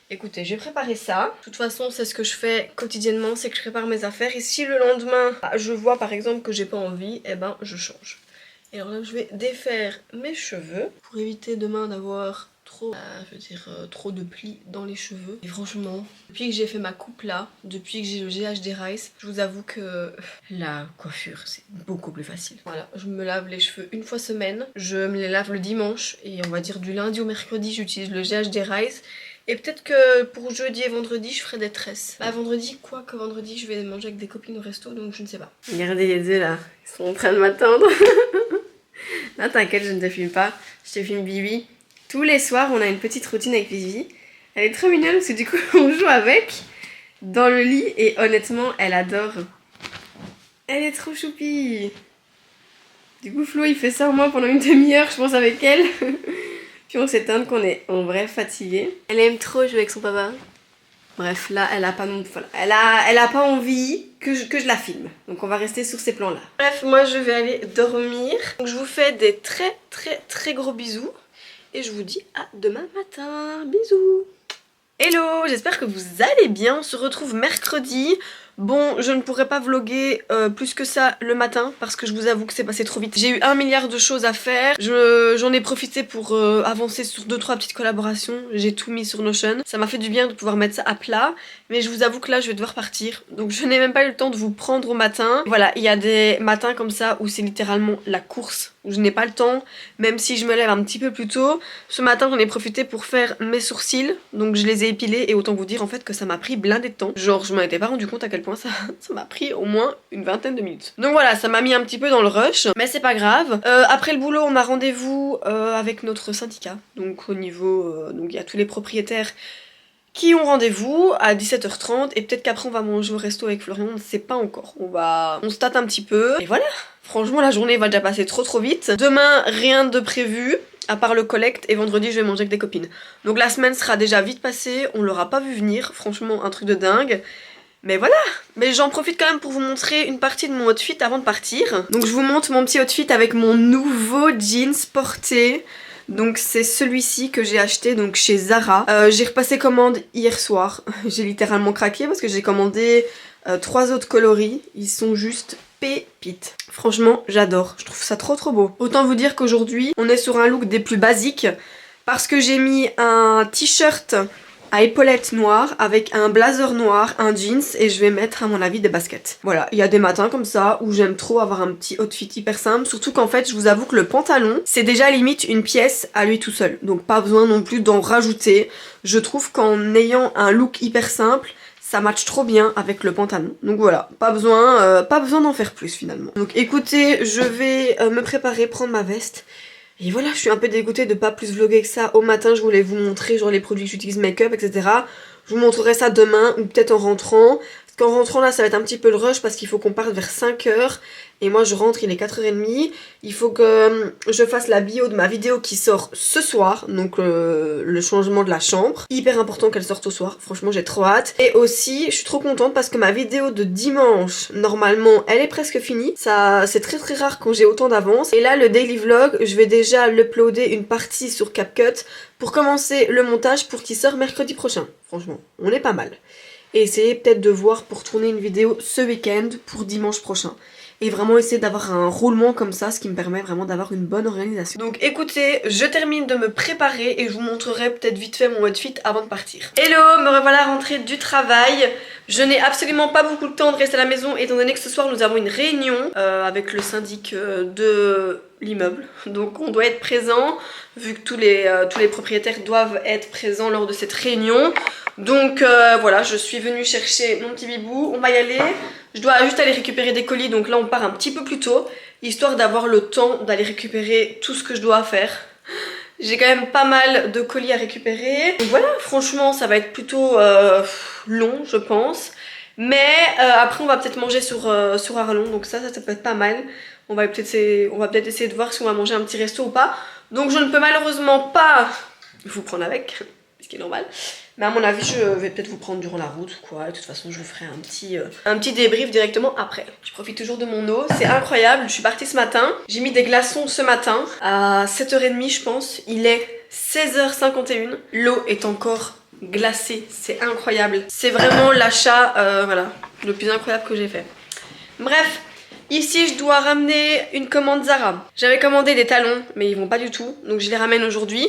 Écoutez, je vais préparer ça. De toute façon, c'est ce que je fais quotidiennement, c'est que je prépare mes affaires. Et si le lendemain, je vois par exemple que j'ai pas envie, eh ben je change. Et alors là, je vais défaire mes cheveux pour éviter demain d'avoir trop de plis dans les cheveux. Et franchement, depuis que j'ai fait ma coupe là, depuis que j'ai le GHD Rice, je vous avoue que la coiffure c'est beaucoup plus facile. Voilà, je me lave les cheveux une fois semaine, je me les lave le dimanche et on va dire du lundi au mercredi j'utilise le GHD Rice. Et peut-être que pour jeudi et vendredi je ferai des tresses. Bah vendredi, quoi que vendredi je vais manger avec des copines au resto, donc je ne sais pas. Regardez les deux là, ils sont en train de m'attendre. Là t'inquiète, je ne te filme pas, je te filme Bibi. Tous les soirs, on a une petite routine avec Vivi. Elle est trop mignonne parce que du coup, on joue avec dans le lit et honnêtement, elle adore. Elle est trop choupie. Du coup, Flo, il fait ça au moins pendant une demi-heure, je pense, avec elle. Puis on s'éteint qu'on est en vrai fatigué. Elle aime trop jouer avec son papa. Bref, là, elle a pas non... voilà, elle a pas envie que je la filme. Donc on va rester sur ces plans-là. Bref, moi, je vais aller dormir. Donc je vous fais des très gros bisous. Et je vous dis à demain matin. Bisous. Hello, j'espère que vous allez bien. On se retrouve mercredi. Bon, je ne pourrais pas vlogger plus que ça le matin parce que je vous avoue que c'est passé trop vite. J'ai eu 1 milliard de choses à faire. J'en ai profité pour avancer sur 2-3 petites collaborations. J'ai tout mis sur Notion. Ça m'a fait du bien de pouvoir mettre ça à plat. Mais je vous avoue que là, je vais devoir partir. Donc je n'ai même pas eu le temps de vous prendre au matin. Voilà, il y a des matins comme ça où c'est littéralement la course. Où je n'ai pas le temps, même si je me lève un petit peu plus tôt. Ce matin, j'en ai profité pour faire mes sourcils. Donc je les ai épilés et autant vous dire en fait que ça m'a pris blindé de temps. Genre, je m'en étais pas rendu compte à quel point ça m'a pris au moins une vingtaine de minutes. Donc voilà, ça m'a mis un petit peu dans le rush, mais c'est pas grave. Après le boulot, on a rendez-vous avec notre syndicat. Donc au niveau, donc il y a tous les propriétaires qui ont rendez-vous à 17h30 et peut-être qu'après on va manger au resto avec Florian, on ne sait pas encore. On se tâte un petit peu et voilà. Franchement, la journée va déjà passer trop vite. Demain, rien de prévu. À part le collect, et vendredi je vais manger avec des copines. Donc la semaine sera déjà vite passée, on l'aura pas vu venir, franchement un truc de dingue. Mais voilà, mais j'en profite quand même pour vous montrer une partie de mon outfit avant de partir. Donc je vous montre mon petit outfit avec mon nouveau jeans porté. Donc c'est celui-ci que j'ai acheté donc chez Zara. J'ai repassé commande hier soir, j'ai littéralement craqué parce que j'ai commandé 3 autres coloris, ils sont juste pépites. Franchement, j'adore. Je trouve ça trop beau. Autant vous dire qu'aujourd'hui, on est sur un look des plus basiques parce que j'ai mis un t-shirt à épaulettes noires avec un blazer noir, un jeans et je vais mettre à mon avis des baskets. Voilà, il y a des matins comme ça où j'aime trop avoir un petit outfit hyper simple, surtout qu'en fait, je vous avoue que le pantalon, c'est déjà limite une pièce à lui tout seul. Donc pas besoin non plus d'en rajouter. Je trouve qu'en ayant un look hyper simple, ça match trop bien avec le pantalon. Donc voilà, pas besoin d'en faire plus finalement. Donc écoutez, je vais me préparer, prendre ma veste. Et voilà, je suis un peu dégoûtée de pas plus vlogger que ça. Au matin, je voulais vous montrer genre les produits que j'utilise, make-up, etc. Je vous montrerai ça demain ou peut-être en rentrant. Parce qu'en rentrant là, ça va être un petit peu le rush parce qu'il faut qu'on parte vers 5h. Et moi, je rentre, il est 4h30. Il faut que je fasse la bio de ma vidéo qui sort ce soir. Donc le changement de la chambre. Hyper important qu'elle sorte au soir. Franchement, j'ai trop hâte. Et aussi, je suis trop contente parce que ma vidéo de dimanche, normalement, elle est presque finie. Ça, c'est très rare quand j'ai autant d'avance. Et là, le daily vlog, je vais déjà l'uploader une partie sur CapCut pour commencer le montage pour qu'il sorte mercredi prochain. Franchement, on est pas mal. Et essayer peut-être de voir pour tourner une vidéo ce week-end pour dimanche prochain. Et vraiment essayer d'avoir un roulement comme ça, ce qui me permet vraiment d'avoir une bonne organisation. Donc écoutez, je termine de me préparer et je vous montrerai peut-être vite fait mon outfit avant de partir. Hello, me revoilà rentrée du travail. Je n'ai absolument pas beaucoup de temps de rester à la maison étant donné que ce soir nous avons une réunion avec le syndic de l'immeuble. Donc on doit être présent vu que tous les propriétaires doivent être présents lors de cette réunion. Donc voilà, je suis venue chercher mon petit bibou, on va y aller. Je dois juste aller récupérer des colis, donc là on part un petit peu plus tôt, histoire d'avoir le temps d'aller récupérer tout ce que je dois faire. J'ai quand même pas mal de colis à récupérer. Donc voilà, franchement ça va être plutôt long je pense. Mais après on va peut-être manger sur Arlon, donc ça peut être pas mal. On va peut-être essayer de voir si on va manger un petit resto ou pas. Donc je ne peux malheureusement pas vous prendre avec, ce qui est normal. Mais à mon avis, je vais peut-être vous prendre durant la route ou quoi. De toute façon, je vous ferai un petit débrief directement après. Je profite toujours de mon eau. C'est incroyable. Je suis partie ce matin. J'ai mis des glaçons ce matin à 7h30, je pense. Il est 16h51. L'eau est encore glacée. C'est incroyable. C'est vraiment l'achat voilà, le plus incroyable que j'ai fait. Bref. Ici, je dois ramener une commande Zara. J'avais commandé des talons, mais ils vont pas du tout. Donc, je les ramène aujourd'hui.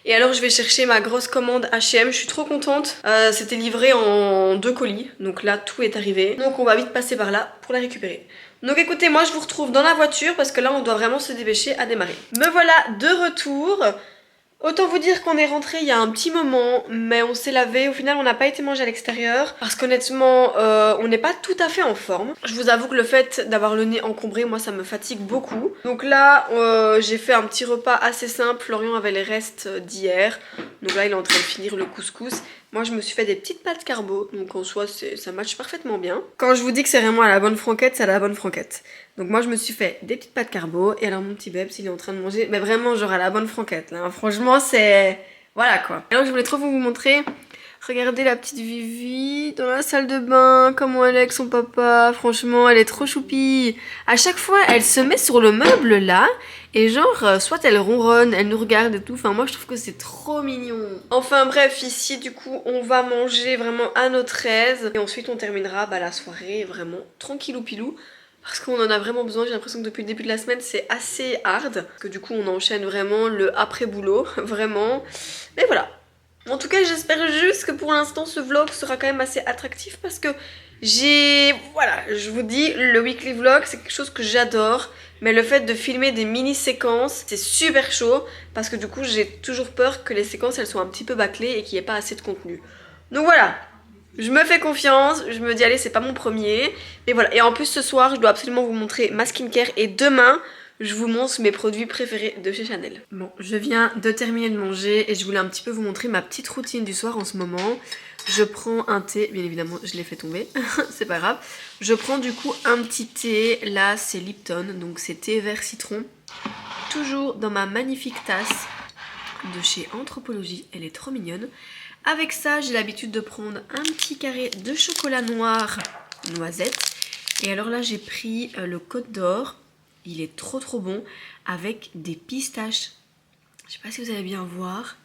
Et alors je vais chercher ma grosse commande H&M, je suis trop contente. C'était livré en 2 colis, donc là tout est arrivé. Donc on va vite passer par là pour la récupérer. Donc écoutez, moi je vous retrouve dans la voiture parce que là on doit vraiment se dépêcher à démarrer. Me voilà de retour. Autant vous dire qu'on est rentré il y a un petit moment, mais on s'est lavé. Au final, on n'a pas été manger à l'extérieur parce qu'honnêtement, on n'est pas tout à fait en forme. Je vous avoue que le fait d'avoir le nez encombré, moi, ça me fatigue beaucoup. Donc là, j'ai fait un petit repas assez simple. Florian avait les restes d'hier. Donc là, il est en train de finir le couscous. Moi, je me suis fait des petites pâtes carbo. Donc en soi, ça matche parfaitement bien. Quand je vous dis que c'est vraiment à la bonne franquette, c'est à la bonne franquette. Donc moi je me suis fait des petites pâtes carbo et alors mon petit Bebs il est en train de manger, mais vraiment genre à la bonne franquette là, franchement c'est... Voilà quoi. Alors je voulais trop vous montrer, regardez la petite Vivi dans la salle de bain, comment elle est avec son papa, franchement elle est trop choupie. À chaque fois elle se met sur le meuble là et genre soit elle ronronne, elle nous regarde et tout, enfin moi je trouve que c'est trop mignon. Enfin bref ici du coup on va manger vraiment à notre aise et ensuite on terminera la soirée vraiment tranquillou pilou. Parce qu'on en a vraiment besoin, j'ai l'impression que depuis le début de la semaine c'est assez hard. Parce que du coup on enchaîne vraiment le après boulot, vraiment. Mais voilà. En tout cas j'espère juste que pour l'instant ce vlog sera quand même assez attractif parce que voilà, je vous dis, le weekly vlog c'est quelque chose que j'adore. Mais le fait de filmer des mini séquences c'est super chaud. Parce que du coup j'ai toujours peur que les séquences elles soient un petit peu bâclées et qu'il n'y ait pas assez de contenu. Donc voilà. Je me fais confiance, je me dis allez c'est pas mon premier. Mais voilà, et en plus ce soir je dois absolument vous montrer ma skincare. Et demain je vous montre mes produits préférés de chez Chanel. Bon, je viens de terminer de manger et je voulais un petit peu vous montrer ma petite routine du soir en ce moment. Je prends un thé, bien évidemment je l'ai fait tomber, c'est pas grave. Je prends du coup un petit thé, là c'est Lipton, donc c'est thé vert citron. Toujours dans ma magnifique tasse de chez Anthropologie, elle est trop mignonne. Avec ça, j'ai l'habitude de prendre un petit carré de chocolat noir noisette. Et alors là, j'ai pris le Côte d'Or. Il est trop bon avec des pistaches. Je sais pas si vous allez bien voir,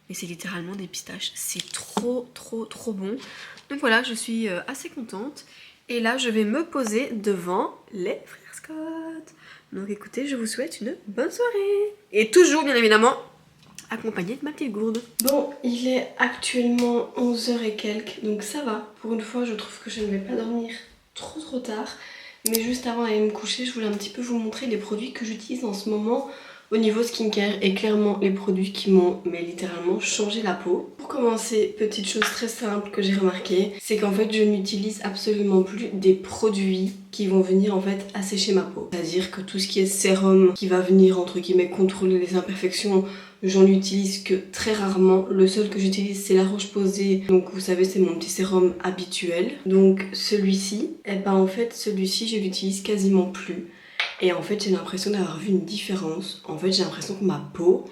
mais c'est littéralement des pistaches. C'est trop bon. Donc voilà, je suis assez contente. Et là, je vais me poser devant les frères Scott. Donc écoutez, je vous souhaite une bonne soirée. Et toujours, bien évidemment, accompagnée de ma petite gourde. Bon, il est actuellement 11h et quelques, donc ça va. Pour une fois, je trouve que je ne vais pas dormir trop tard. Mais juste avant d'aller me coucher, je voulais un petit peu vous montrer les produits que j'utilise en ce moment au niveau skincare. Et clairement, les produits qui m'ont littéralement changé la peau. Pour commencer, petite chose très simple que j'ai remarqué, c'est qu'en fait, je n'utilise absolument plus des produits qui vont venir en fait assécher ma peau. C'est-à-dire que tout ce qui est sérum qui va venir entre guillemets contrôler les imperfections, j'en utilise que très rarement. Le seul que j'utilise c'est la Roche-Posay. Donc vous savez c'est mon petit sérum habituel. Donc celui-ci, en fait celui-ci je l'utilise quasiment plus. Et en fait j'ai l'impression d'avoir vu une différence. En fait j'ai l'impression que ma peau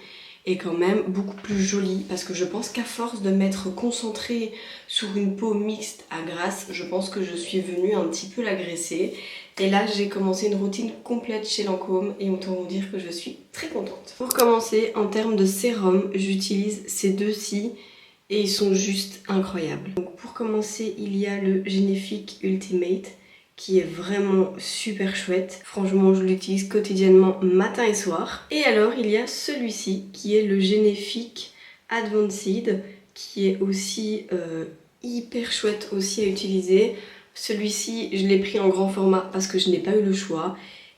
est quand même beaucoup plus jolie. Parce que je pense qu'à force de m'être concentrée sur une peau mixte à grasse, je pense que je suis venue un petit peu l'agresser. Et là j'ai commencé une routine complète chez Lancôme et autant vous dire que je suis très contente. Pour commencer, en termes de sérum, j'utilise ces deux-ci et ils sont juste incroyables. Donc pour commencer, il y a le Génifique Ultimate qui est vraiment super chouette. Franchement, je l'utilise quotidiennement matin et soir. Et alors, il y a celui-ci qui est le Génifique Advanced qui est aussi hyper chouette aussi à utiliser. Celui-ci, je l'ai pris en grand format parce que je n'ai pas eu le choix.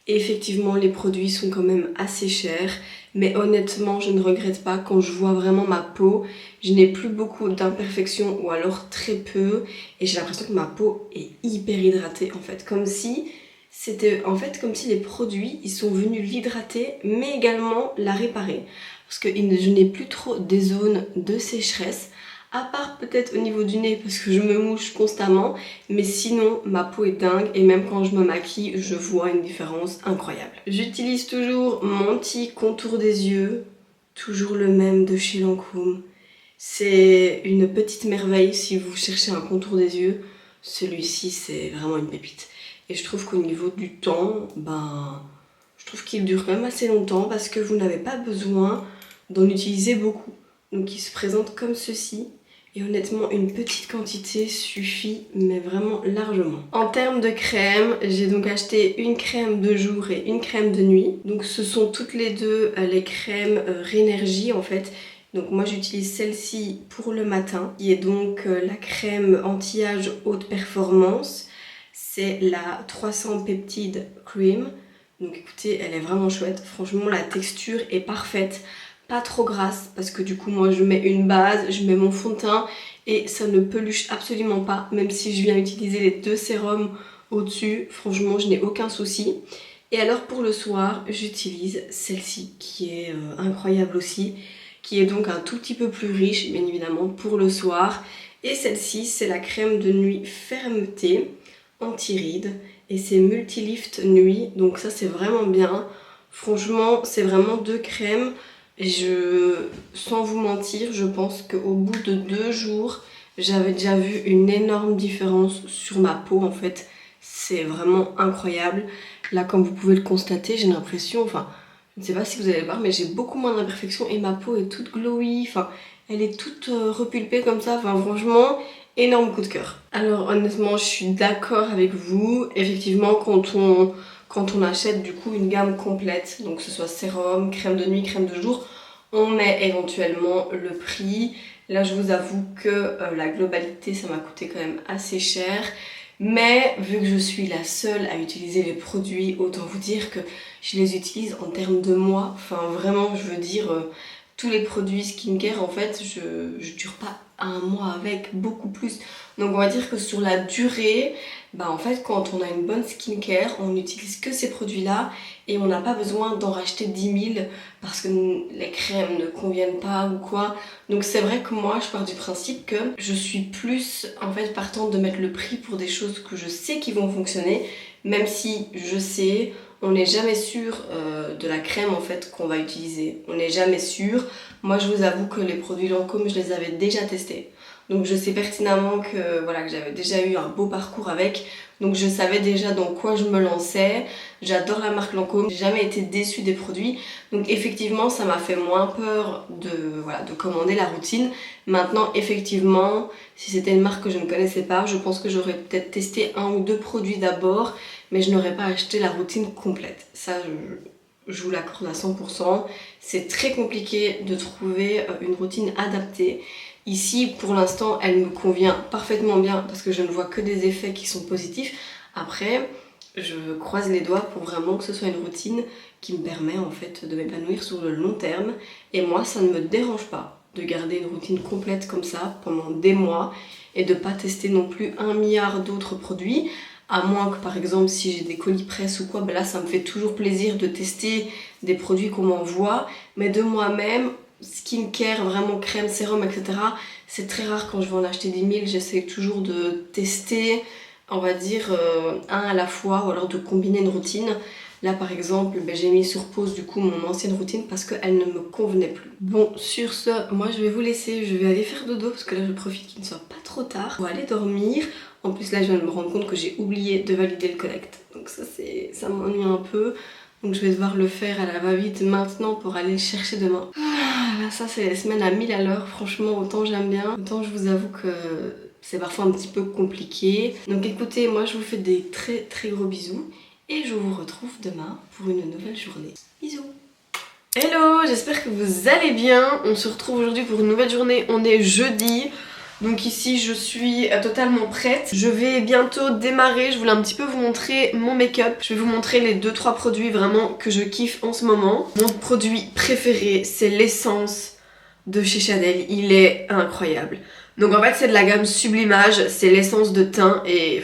Et effectivement, les produits sont quand même assez chers. Mais honnêtement, je ne regrette pas quand je vois vraiment ma peau. Je n'ai plus beaucoup d'imperfections ou alors très peu. Et j'ai l'impression que ma peau est hyper hydratée en fait. Comme si les produits, ils sont venus l'hydrater mais également la réparer. Parce que je n'ai plus trop des zones de sécheresse. À part peut-être au niveau du nez parce que je me mouche constamment. Mais sinon ma peau est dingue et même quand je me maquille je vois une différence incroyable. J'utilise toujours mon petit contour des yeux. Toujours le même de chez Lancôme. C'est une petite merveille si vous cherchez un contour des yeux. Celui-ci c'est vraiment une pépite. Et je trouve qu'au niveau du temps, je trouve qu'il dure quand même assez longtemps parce que vous n'avez pas besoin d'en utiliser beaucoup. Donc il se présente comme ceci. Et honnêtement, une petite quantité suffit, mais vraiment largement. En termes de crème, j'ai donc acheté une crème de jour et une crème de nuit. Donc ce sont toutes les deux les crèmes Rénergie en fait. Donc moi j'utilise celle-ci pour le matin, qui est donc la crème anti-âge haute performance. C'est la 300 Peptide Cream. Donc écoutez, elle est vraiment chouette. Franchement, la texture est parfaite. pas trop grasse parce que du coup moi je mets une base, je mets mon fond de teint et ça ne peluche absolument pas, même si je viens utiliser les 2 sérums au-dessus, franchement je n'ai aucun souci. Et alors pour le soir, j'utilise celle-ci qui est incroyable aussi, qui est donc un tout petit peu plus riche bien évidemment pour le soir. Et celle-ci c'est la crème de nuit fermeté anti-rides et c'est Multilift Nuit, donc ça c'est vraiment bien. Franchement c'est vraiment 2 crèmes. Sans vous mentir, je pense qu'au bout de 2 jours, j'avais déjà vu une énorme différence sur ma peau en fait. C'est vraiment incroyable. Là, comme vous pouvez le constater, j'ai l'impression, enfin, je ne sais pas si vous allez le voir, mais j'ai beaucoup moins d'imperfections et ma peau est toute glowy, enfin, elle est toute repulpée comme ça, enfin, franchement, énorme coup de cœur. Alors, honnêtement, je suis d'accord avec vous. Effectivement, quand on achète du coup une gamme complète, donc que ce soit sérum, crème de nuit, crème de jour, on met éventuellement le prix. Là je vous avoue que la globalité ça m'a coûté quand même assez cher. Mais vu que je suis la seule à utiliser les produits, autant vous dire que je les utilise en termes de mois. Enfin vraiment je veux dire tous les produits skincare en fait je dure pas un mois avec, beaucoup plus. Donc on va dire que sur la durée, bah en fait quand on a une bonne skincare, on n'utilise que ces produits là et on n'a pas besoin d'en racheter 10 000 parce que les crèmes ne conviennent pas ou quoi. Donc c'est vrai que moi je pars du principe que je suis plus en fait partante de mettre le prix pour des choses que je sais qui vont fonctionner, même si je sais on n'est jamais sûr de la crème en fait qu'on va utiliser. On n'est jamais sûr. Moi je vous avoue que les produits Lancôme je les avais déjà testés. Donc je sais pertinemment que voilà que j'avais déjà eu un beau parcours avec. Donc je savais déjà dans quoi je me lançais. J'adore la marque Lancôme, j'ai jamais été déçue des produits. Donc effectivement ça m'a fait moins peur de commander la routine. Maintenant effectivement si c'était une marque que je ne connaissais pas, je pense que j'aurais peut-être testé 1 ou 2 produits d'abord, mais je n'aurais pas acheté la routine complète. Ça je vous l'accorde à 100%. C'est très compliqué de trouver une routine adaptée. Ici, pour l'instant, elle me convient parfaitement bien parce que je ne vois que des effets qui sont positifs. Après, je croise les doigts pour vraiment que ce soit une routine qui me permet en fait de m'épanouir sur le long terme. Et moi, ça ne me dérange pas de garder une routine complète comme ça pendant des mois et de pas tester non plus 1 milliard d'autres produits. À moins que par exemple si j'ai des colis presse ou quoi, ben là ça me fait toujours plaisir de tester des produits qu'on m'envoie. Mais de moi-même, skincare, vraiment crème, sérum, etc. c'est très rare quand je vais en acheter 10 000, j'essaie toujours de tester, on va dire, un à la fois ou alors de combiner une routine. Là par exemple, ben, j'ai mis sur pause du coup mon ancienne routine parce qu'elle ne me convenait plus. Bon, sur ce, moi je vais vous laisser, je vais aller faire dodo parce que là je profite qu'il ne soit pas trop tard pour aller dormir. En plus là je viens de me rendre compte que j'ai oublié de valider le collect. Donc ça m'ennuie un peu. Donc je vais devoir le faire à la va-vite maintenant pour aller le chercher demain. Ah, là ça c'est les semaines à 1000 à l'heure. Franchement autant j'aime bien, autant je vous avoue que c'est parfois un petit peu compliqué. Donc écoutez, moi je vous fais des très très gros bisous. Et je vous retrouve demain pour une nouvelle journée. Bisous. Hello, j'espère que vous allez bien. On se retrouve aujourd'hui pour une nouvelle journée. On est jeudi. Donc ici je suis totalement prête. Je vais bientôt démarrer. Je voulais un petit peu vous montrer mon make-up. Je vais vous montrer les 2-3 produits vraiment que je kiffe en ce moment. Mon produit préféré c'est l'essence de chez Chanel. Il est incroyable. Donc en fait c'est de la gamme Sublimage. C'est l'essence de teint et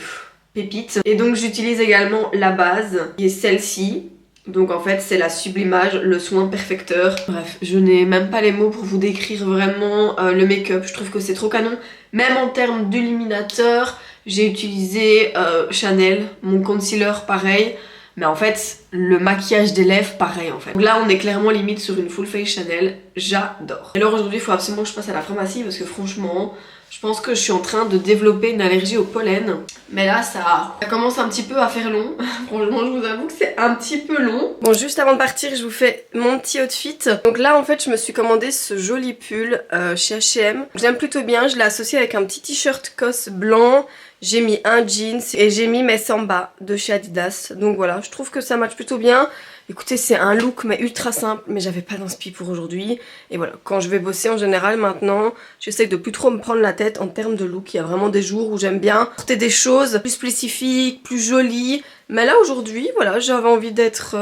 pépite. Et donc j'utilise également la base qui est celle-ci. Donc en fait c'est la Sublimage, le soin perfecteur. Bref, je n'ai même pas les mots pour vous décrire vraiment le make-up. Je trouve que c'est trop canon. Même en termes d'illuminateur, j'ai utilisé Chanel, mon concealer pareil. Mais en fait, le maquillage des lèvres, pareil en fait. Donc là, on est clairement limite sur une full face Chanel. J'adore. Alors aujourd'hui, il faut absolument que je passe à la pharmacie parce que franchement, je pense que je suis en train de développer une allergie au pollen. Mais là, ça commence un petit peu à faire long. Franchement, je vous avoue que c'est un petit peu long. Bon, juste avant de partir, je vous fais mon petit outfit. Donc là, en fait, je me suis commandé ce joli pull chez H&M. J'aime plutôt bien. Je l'ai associé avec un petit t-shirt COS blanc. J'ai mis un jeans et j'ai mis mes Samba de chez Adidas. Donc voilà, je trouve que ça match plutôt bien. Écoutez, c'est un look mais ultra simple, mais j'avais pas d'inspi pour aujourd'hui. Et voilà, quand je vais bosser en général maintenant, j'essaie de plus trop me prendre la tête en termes de look. Il y a vraiment des jours où j'aime bien porter des choses plus spécifiques, plus jolies. Mais là aujourd'hui, voilà, j'avais envie d'être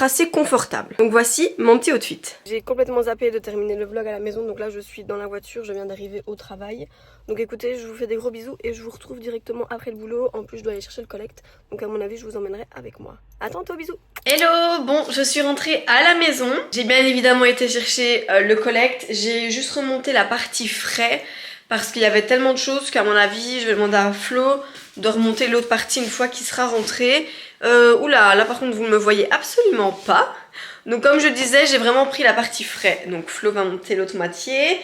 assez confortable. Donc voici mon petit outfit. J'ai complètement zappé de terminer le vlog à la maison, donc là je suis dans la voiture, je viens d'arriver au travail. Donc écoutez, je vous fais des gros bisous et je vous retrouve directement après le boulot. En plus je dois aller chercher le collect, donc à mon avis je vous emmènerai avec moi. À tantôt, bisous. Hello, bon je suis rentrée à la maison. J'ai bien évidemment été chercher le collect. J'ai juste remonté la partie frais parce qu'il y avait tellement de choses qu'à mon avis je vais demander à Flo de remonter l'autre partie une fois qu'il sera rentré. Oula, là par contre vous ne me voyez absolument pas. Donc comme je disais, j'ai vraiment pris la partie frais. Donc Flo va monter l'autre moitié.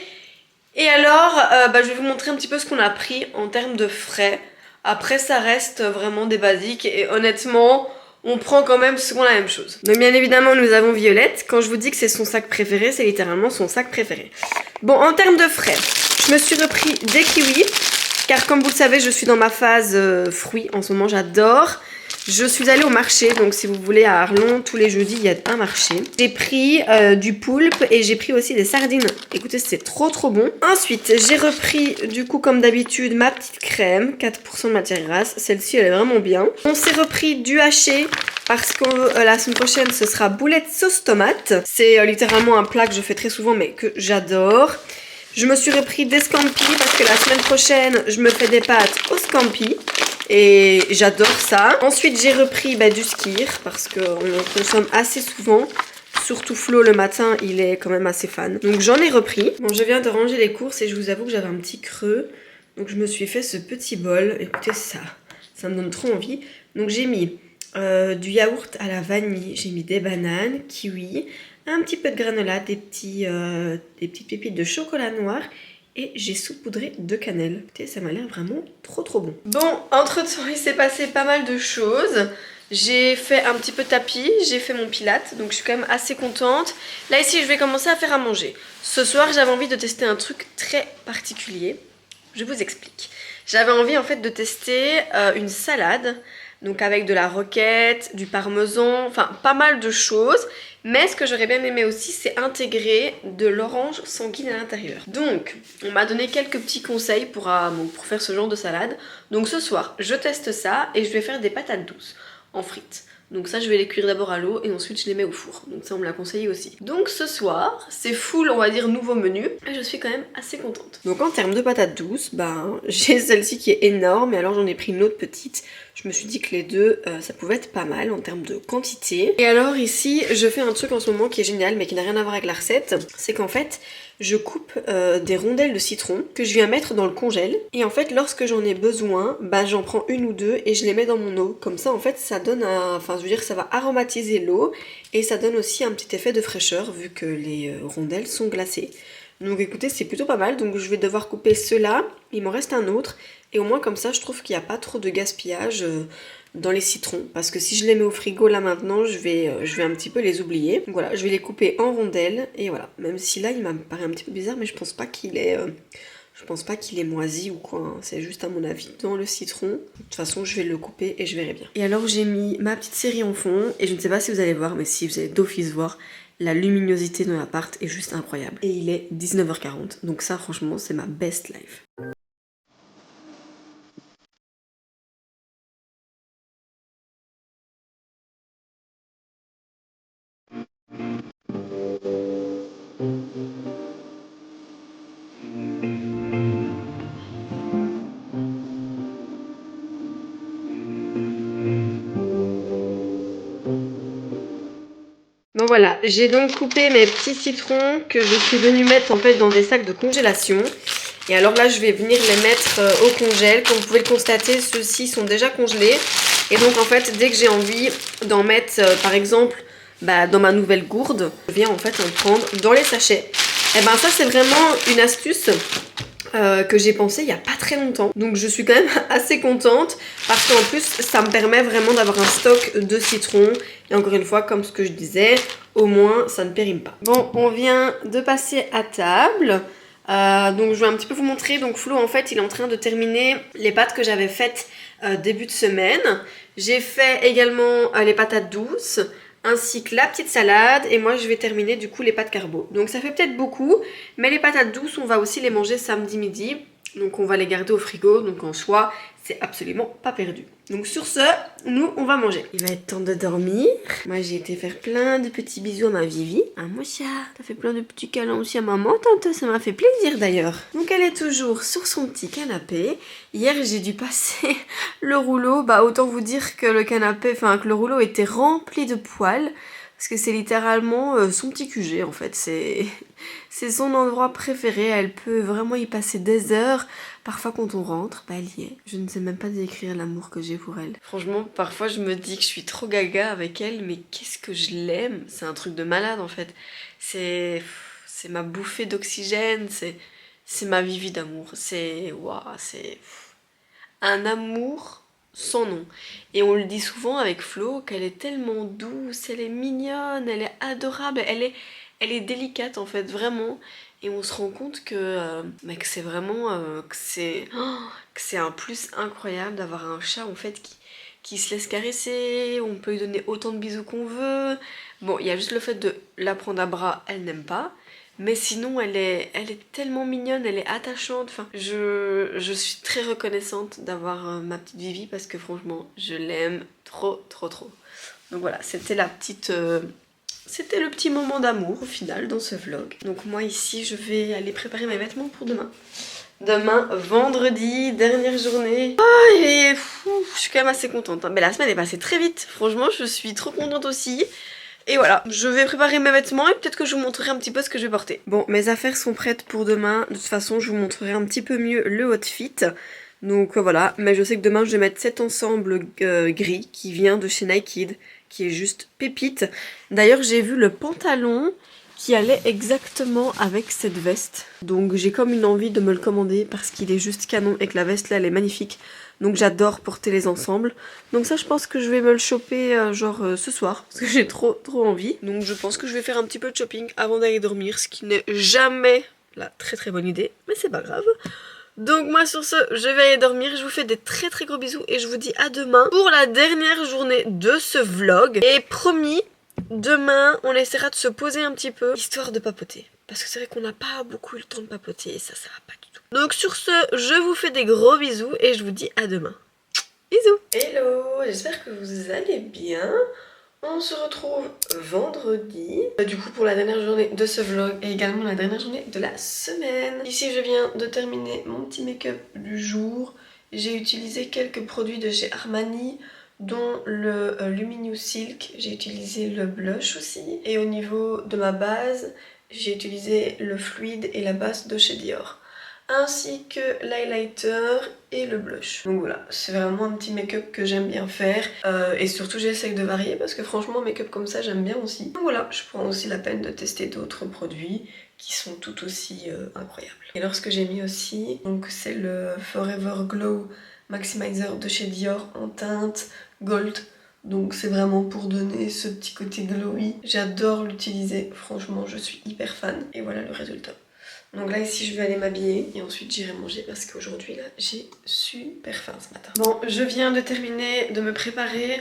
Et alors, je vais vous montrer un petit peu ce qu'on a pris en termes de frais. Après ça reste vraiment des basiques et honnêtement, on prend quand même souvent la même chose. Donc bien évidemment nous avons Violette. Quand je vous dis que c'est son sac préféré, c'est littéralement son sac préféré. Bon, en termes de frais, je me suis repris des kiwis. Car comme vous le savez, je suis dans ma phase fruits en ce moment, j'adore. Je suis allée au marché, donc si vous voulez à Arlon, tous les jeudis il y a un marché. J'ai pris du poulpe et j'ai pris aussi des sardines. Écoutez, c'est trop bon. Ensuite, j'ai repris du coup comme d'habitude ma petite crème, 4% de matière grasse. Celle-ci elle est vraiment bien. On s'est repris du haché parce que la semaine prochaine ce sera boulettes sauce tomate. C'est littéralement un plat que je fais très souvent mais que j'adore. Je me suis repris des scampi parce que la semaine prochaine, je me fais des pâtes au scampi. Et j'adore ça. Ensuite, j'ai repris du skyr parce qu'on en consomme assez souvent. Surtout Flo, le matin, il est quand même assez fan. Donc j'en ai repris. Bon, je viens de ranger les courses et je vous avoue que j'avais un petit creux. Donc je me suis fait ce petit bol. Écoutez ça me donne trop envie. Donc j'ai mis du yaourt à la vanille. J'ai mis des bananes, kiwi, un petit peu de granola, des petites pépites de chocolat noir et j'ai saupoudré de cannelle. Écoutez, ça m'a l'air vraiment trop bon. Bon, entre temps il s'est passé pas mal de choses. J'ai fait un petit peu de tapis, j'ai fait mon pilate, donc je suis quand même assez contente. Là ici je vais commencer à faire à manger. Ce soir j'avais envie de tester un truc très particulier. Je vous explique. J'avais envie en fait de tester une salade. Donc avec de la roquette, du parmesan, enfin pas mal de choses. Mais ce que j'aurais bien aimé aussi, c'est intégrer de l'orange sanguine à l'intérieur. Donc, on m'a donné quelques petits conseils pour faire ce genre de salade. Donc ce soir, je teste ça et je vais faire des patates douces en frites. Donc ça, je vais les cuire d'abord à l'eau et ensuite je les mets au four. Donc ça, on me l'a conseillé aussi. Donc ce soir, c'est full, on va dire, nouveau menu. Et je suis quand même assez contente. Donc en termes de patates douces, j'ai celle-ci qui est énorme. Et alors j'en ai pris une autre petite. Je me suis dit que les deux, ça pouvait être pas mal en termes de quantité. Et alors ici, je fais un truc en ce moment qui est génial, mais qui n'a rien à voir avec la recette. C'est qu'en fait, je coupe des rondelles de citron que je viens mettre dans le congèle. Et en fait, lorsque j'en ai besoin, j'en prends une ou deux et je les mets dans mon eau. Comme ça, en fait, ça donne ça va aromatiser l'eau et ça donne aussi un petit effet de fraîcheur vu que les rondelles sont glacées. Donc écoutez, c'est plutôt pas mal. Donc je vais devoir couper ceux-là. Il m'en reste un autre. Et au moins comme ça, je trouve qu'il n'y a pas trop de gaspillage dans les citrons. Parce que si je les mets au frigo là maintenant, je vais un petit peu les oublier. Donc voilà, je vais les couper en rondelles. Et voilà, même si là, il me paraît un petit peu bizarre, mais je pense pas qu'il est... Je pense pas qu'il est moisi ou quoi, hein. C'est juste à mon avis dans le citron. De toute façon, je vais le couper et je verrai bien. Et alors, j'ai mis ma petite série en fond. Et je ne sais pas si vous allez voir, mais si vous allez d'office voir, la luminosité de l'appart est juste incroyable. Et il est 19h40. Donc ça, franchement, c'est ma best life. Donc voilà, j'ai donc coupé mes petits citrons que je suis venue mettre en fait dans des sacs de congélation. Et alors là, je vais venir les mettre au congèle. Comme vous pouvez le constater, ceux-ci sont déjà congelés. Et donc en fait, dès que j'ai envie d'en mettre, par exemple, dans ma nouvelle gourde, je viens en fait en prendre dans les sachets. Et ça, c'est vraiment une astuce que j'ai pensé il n'y a pas très longtemps. Donc je suis quand même assez contente parce qu'en plus ça me permet vraiment d'avoir un stock de citron. Et encore une fois, comme ce que je disais, au moins ça ne périme pas. Bon, on vient de passer à table. Donc je vais un petit peu vous montrer. Donc Flo en fait il est en train de terminer les pâtes que j'avais faites début de semaine. J'ai fait également les patates douces. ainsi que la petite salade, et moi je vais terminer du coup les pâtes carbo. Donc ça fait peut-être beaucoup, mais les patates douces on va aussi les manger samedi midi, donc on va les garder au frigo, donc en soi c'est absolument pas perdu. Donc sur ce, nous on va manger. Il va être temps de dormir. Moi j'ai été faire plein de petits bisous à ma Vivi. Ah mon chat, t'as fait plein de petits câlins aussi à maman, tante, ça m'a fait plaisir d'ailleurs. Donc elle est toujours sur son petit canapé. Hier j'ai dû passer le rouleau, bah autant vous dire que le canapé, enfin que le rouleau était rempli de poils. Parce que c'est littéralement son petit QG en fait, c'est son endroit préféré, elle peut vraiment y passer des heures. Parfois quand on rentre, bah elle y est. Je ne sais même pas décrire l'amour que j'ai pour elle. Franchement, parfois je me dis que je suis trop gaga avec elle, mais qu'est-ce que je l'aime. C'est un truc de malade en fait. C'est ma bouffée d'oxygène, c'est ma Vivi d'amour. C'est un amour sans nom. Et on le dit souvent avec Flo qu'elle est tellement douce, elle est mignonne, elle est adorable, elle est délicate en fait, vraiment. Et on se rend compte que c'est vraiment que c'est un plus incroyable d'avoir un chat en fait qui se laisse caresser, on peut lui donner autant de bisous qu'on veut. Bon, il y a juste le fait de la prendre à bras, elle n'aime pas. Mais sinon, elle est tellement mignonne, elle est attachante. Enfin, je suis très reconnaissante d'avoir ma petite Vivi parce que franchement, je l'aime trop, trop, trop. Donc voilà, c'était la petite... C'était le petit moment d'amour au final dans ce vlog. Donc moi ici, je vais aller préparer mes vêtements pour demain. Demain, vendredi, dernière journée. Oh, et je suis quand même assez contente. Mais la semaine est passée très vite. Franchement, je suis trop contente aussi. Et voilà, je vais préparer mes vêtements et peut-être que je vous montrerai un petit peu ce que je vais porter. Bon, mes affaires sont prêtes pour demain. De toute façon, je vous montrerai un petit peu mieux le outfit. Donc voilà, mais je sais que demain, je vais mettre cet ensemble gris qui vient de chez Nike, qui est juste pépite. D'ailleurs, j'ai vu le pantalon qui allait exactement avec cette veste. Donc j'ai comme une envie de me le commander parce qu'il est juste canon et que la veste là, elle est magnifique. Donc j'adore porter les ensembles. Donc ça je pense que je vais me le choper ce soir. Parce que j'ai trop envie. Donc je pense que je vais faire un petit peu de shopping avant d'aller dormir. Ce qui n'est jamais la très bonne idée. Mais c'est pas grave. Donc moi sur ce je vais aller dormir. Je vous fais des très gros bisous. Et je vous dis à demain pour la dernière journée de ce vlog. Et promis, demain on essaiera de se poser un petit peu. Histoire de papoter. Parce que c'est vrai qu'on n'a pas beaucoup eu le temps de papoter. Et ça va pas du tout. Donc sur ce, je vous fais des gros bisous et je vous dis à demain. Bisous. Hello, j'espère que vous allez bien. On se retrouve vendredi, du coup pour la dernière journée de ce vlog et également la dernière journée de la semaine. Ici je viens de terminer mon petit make-up du jour. J'ai utilisé quelques produits de chez Armani, dont le Luminous Silk. J'ai utilisé le blush aussi. Et au niveau de ma base, j'ai utilisé le fluide et la base de chez Dior, ainsi que l'highlighter et le blush. Donc voilà, c'est vraiment un petit make-up que j'aime bien faire et surtout j'essaye de varier parce que franchement make-up comme ça j'aime bien aussi. Donc voilà, je prends aussi la peine de tester d'autres produits qui sont tout aussi incroyables. Et alors ce que j'ai mis aussi, donc c'est le Forever Glow Maximizer de chez Dior en teinte gold. Donc c'est vraiment pour donner ce petit côté glowy. J'adore l'utiliser, franchement je suis hyper fan. Et voilà le résultat. Donc là ici je vais aller m'habiller et ensuite j'irai manger parce qu'aujourd'hui là j'ai super faim ce matin. Bon, je viens de terminer de me préparer.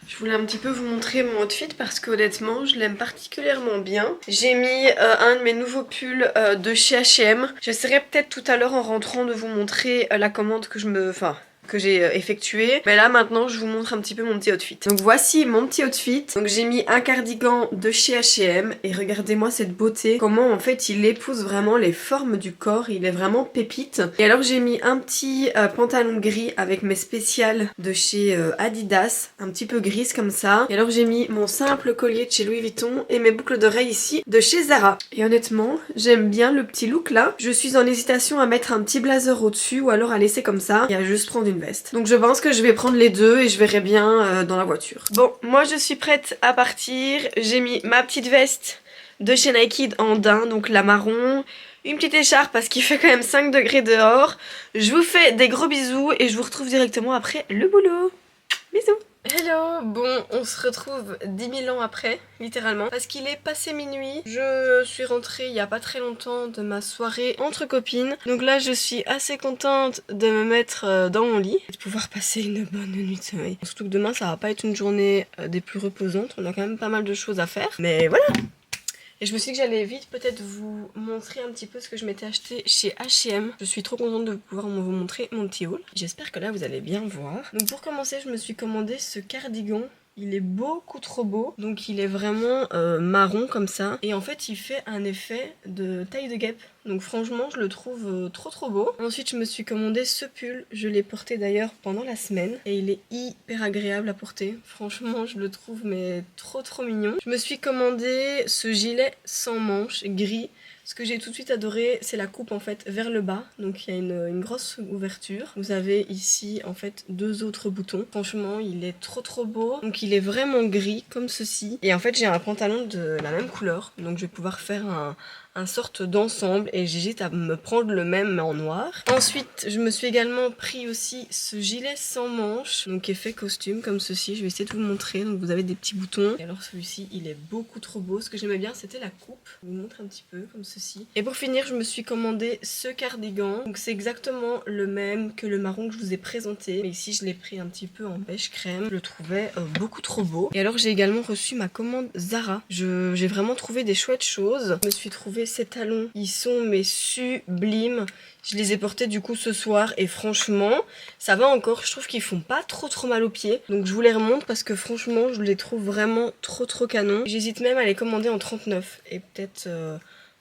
Je voulais un petit peu vous montrer mon outfit parce qu'honnêtement je l'aime particulièrement bien. J'ai mis un de mes nouveaux pulls de chez H&M. J'essaierai peut-être tout à l'heure en rentrant de vous montrer la commande que j'ai effectué. Mais là maintenant je vous montre un petit peu mon petit outfit. Donc voici mon petit outfit. Donc j'ai mis un cardigan de chez H&M et regardez-moi cette beauté. Comment en fait il épouse vraiment les formes du corps. Il est vraiment pépite. Et alors j'ai mis un petit pantalon gris avec mes spéciales de chez Adidas. Un petit peu grise comme ça. Et alors j'ai mis mon simple collier de chez Louis Vuitton et mes boucles d'oreilles ici de chez Zara. Et honnêtement j'aime bien le petit look là. Je suis en hésitation à mettre un petit blazer au-dessus ou alors à laisser comme ça et à juste prendre une veste. Donc je pense que je vais prendre les deux et je verrai bien dans la voiture. Bon, moi je suis prête à partir. J'ai mis ma petite veste de chez Nike en daim, donc la marron. Une petite écharpe parce qu'il fait quand même 5 degrés dehors. Je vous fais des gros bisous et je vous retrouve directement après le boulot. Bisous. Hello. Bon, on se retrouve 10 000 ans après, littéralement, parce qu'il est passé minuit. Je suis rentrée il y a pas très longtemps de ma soirée entre copines. Donc là, je suis assez contente de me mettre dans mon lit et de pouvoir passer une bonne nuit de sommeil. Surtout que demain, ça va pas être une journée des plus reposantes. On a quand même pas mal de choses à faire. Mais voilà. Et je me suis dit que j'allais vite peut-être vous montrer un petit peu ce que je m'étais acheté chez H&M. Je suis trop contente de pouvoir vous montrer mon petit haul. J'espère que là vous allez bien voir. Donc pour commencer, je me suis commandé ce cardigan. Il est beaucoup trop beau, donc il est vraiment marron comme ça. Et en fait il fait un effet de taille de guêpe. Donc franchement je le trouve trop beau. Ensuite je me suis commandé ce pull, je l'ai porté d'ailleurs pendant la semaine. Et il est hyper agréable à porter. Franchement je le trouve mais trop mignon. Je me suis commandé ce gilet sans manches gris. Ce que j'ai tout de suite adoré, c'est la coupe en fait vers le bas. Donc il y a une grosse ouverture. Vous avez ici en fait 2 autres boutons. Franchement, il est trop beau. Donc il est vraiment gris comme ceci. Et en fait, j'ai un pantalon de la même couleur. Donc je vais pouvoir faire un sorte d'ensemble et j'hésite à me prendre le même mais en noir. Ensuite, je me suis également pris aussi ce gilet sans manches, donc effet costume comme ceci. Je vais essayer de vous montrer. Donc vous avez des petits boutons. Et alors celui-ci, il est beaucoup trop beau. Ce que j'aimais bien, c'était la coupe. Je vous montre un petit peu comme ceci. Et pour finir, je me suis commandé ce cardigan. Donc c'est exactement le même que le marron que je vous ai présenté. Mais ici, je l'ai pris un petit peu en beige crème. Je le trouvais beaucoup trop beau. Et alors j'ai également reçu ma commande Zara. J'ai vraiment trouvé des chouettes choses. Je me suis trouvé ces talons, ils sont mais sublimes. Je les ai portés du coup ce soir et franchement ça va encore, je trouve qu'ils font pas trop mal aux pieds. Donc je vous les remonte parce que franchement je les trouve vraiment trop canon. J'hésite même à les commander en 39 et peut-être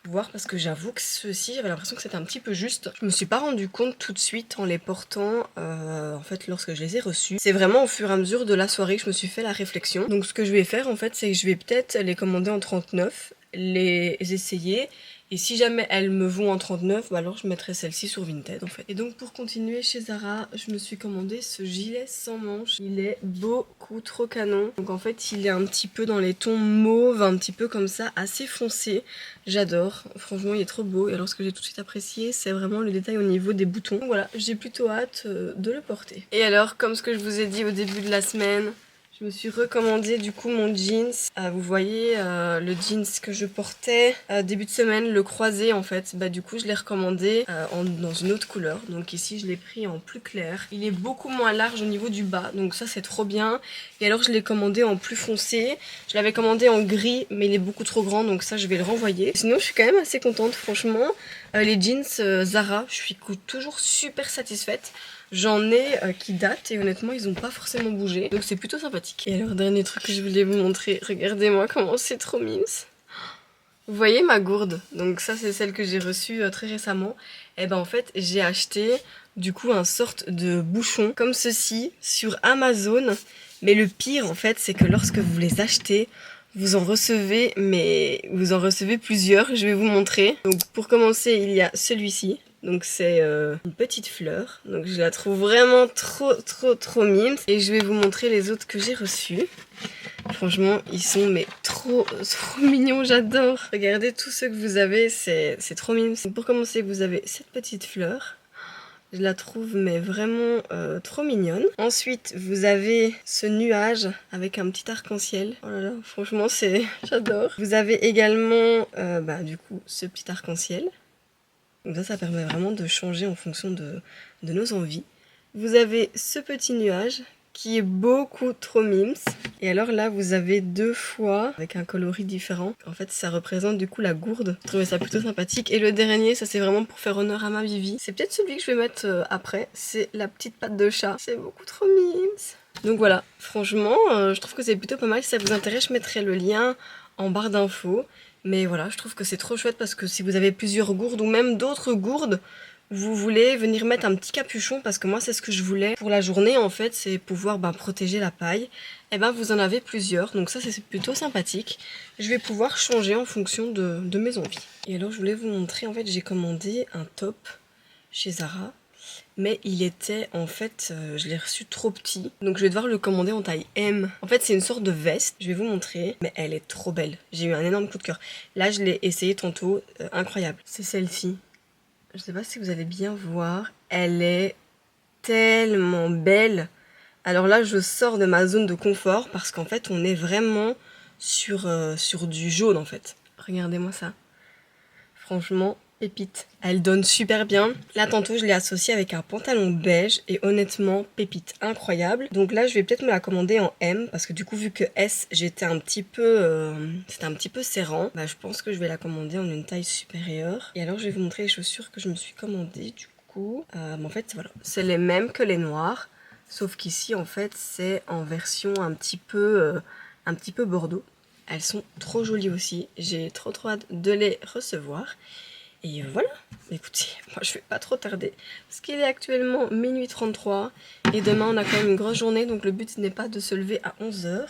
voir parce que j'avoue que ceux-ci j'avais l'impression que c'était un petit peu juste. Je me suis pas rendu compte tout de suite en les portant en fait lorsque je les ai reçus. C'est vraiment au fur et à mesure de la soirée que je me suis fait la réflexion. Donc ce que je vais faire en fait c'est que je vais peut-être les commander en 39, les essayer et si jamais elles me vont en 39, bah alors je mettrai celle-ci sur Vinted en fait. Et donc pour continuer chez Zara, je me suis commandé ce gilet sans manches. Il est beaucoup trop canon. Donc en fait il est un petit peu dans les tons mauve, un petit peu comme ça, assez foncé. J'adore, franchement il est trop beau. Et alors ce que j'ai tout de suite apprécié, c'est vraiment le détail au niveau des boutons. Donc voilà, j'ai plutôt hâte de le porter. Et alors comme ce que je vous ai dit au début de la semaine, je me suis recommandé du coup mon jeans. Vous voyez le jeans que je portais début de semaine, le croisé en fait. Bah du coup je l'ai recommandé dans une autre couleur. Donc ici je l'ai pris en plus clair. Il est beaucoup moins large au niveau du bas, donc ça c'est trop bien. Et alors je l'ai commandé en plus foncé. Je l'avais commandé en gris, mais il est beaucoup trop grand, donc ça je vais le renvoyer. Sinon je suis quand même assez contente franchement. Les jeans Zara, je suis toujours super satisfaite. J'en ai qui datent et honnêtement ils ont pas forcément bougé, donc c'est plutôt sympathique. Et alors dernier truc que je voulais vous montrer, regardez-moi comment c'est trop mimes. Vous voyez ma gourde, donc ça c'est celle que j'ai reçue très récemment. Et ben en fait j'ai acheté du coup un sorte de bouchon comme ceci sur Amazon. Mais le pire en fait c'est que lorsque vous les achetez, vous en recevez, mais vous en recevez plusieurs, je vais vous montrer. Donc pour commencer il y a celui-ci. Donc c'est une petite fleur, donc je la trouve vraiment trop mimes. Et je vais vous montrer les autres que j'ai reçus. Franchement ils sont mais trop mignons, j'adore. Regardez tous ceux que vous avez, c'est trop mimes. Donc pour commencer vous avez cette petite fleur. Je la trouve mais vraiment trop mignonne. Ensuite vous avez ce nuage avec un petit arc-en-ciel. Oh là là, franchement j'adore. Vous avez également du coup ce petit arc-en-ciel. Donc ça permet vraiment de changer en fonction de nos envies. Vous avez ce petit nuage qui est beaucoup trop mimes. Et alors là, vous avez 2 fois avec un coloris différent. En fait, ça représente du coup la gourde. Je trouvais ça plutôt sympathique. Et le dernier, ça c'est vraiment pour faire honneur à ma Vivi. C'est peut-être celui que je vais mettre après. C'est la petite patte de chat. C'est beaucoup trop mimes. Donc voilà, franchement, je trouve que c'est plutôt pas mal. Si ça vous intéresse, je mettrai le lien en barre d'infos. Mais voilà, je trouve que c'est trop chouette parce que si vous avez plusieurs gourdes ou même d'autres gourdes, vous voulez venir mettre un petit capuchon parce que moi c'est ce que je voulais pour la journée en fait, c'est pouvoir protéger la paille. Et vous en avez plusieurs, donc ça c'est plutôt sympathique. Je vais pouvoir changer en fonction de mes envies. Et alors je voulais vous montrer, en fait j'ai commandé un top chez Zara. Mais il était en fait, je l'ai reçu trop petit. Donc je vais devoir le commander en taille M. En fait c'est une sorte de veste, je vais vous montrer. Mais elle est trop belle, j'ai eu un énorme coup de cœur. Là je l'ai essayé tantôt, incroyable. C'est celle-ci. Je sais pas si vous allez bien voir. Elle est tellement belle. Alors là, je sors de ma zone de confort parce qu'en fait, on est vraiment sur du jaune en fait. Regardez-moi ça. Franchement, pépite. Elle donne super bien. Là, tantôt, je l'ai associée avec un pantalon beige et honnêtement, pépite, incroyable. Donc là, je vais peut-être me la commander en M parce que du coup, vu que S, c'était un petit peu serrant, bah, je pense que je vais la commander en une taille supérieure. Et alors, je vais vous montrer les chaussures que je me suis commandées du coup. En fait, voilà, c'est les mêmes que les noires, sauf qu'ici, en fait, c'est en version un petit peu bordeaux. Elles sont trop jolies aussi. J'ai trop hâte de les recevoir. Et voilà, écoutez, moi je vais pas trop tarder parce qu'il est actuellement minuit 33 et demain on a quand même une grosse journée, donc le but n'est pas de se lever à 11 h.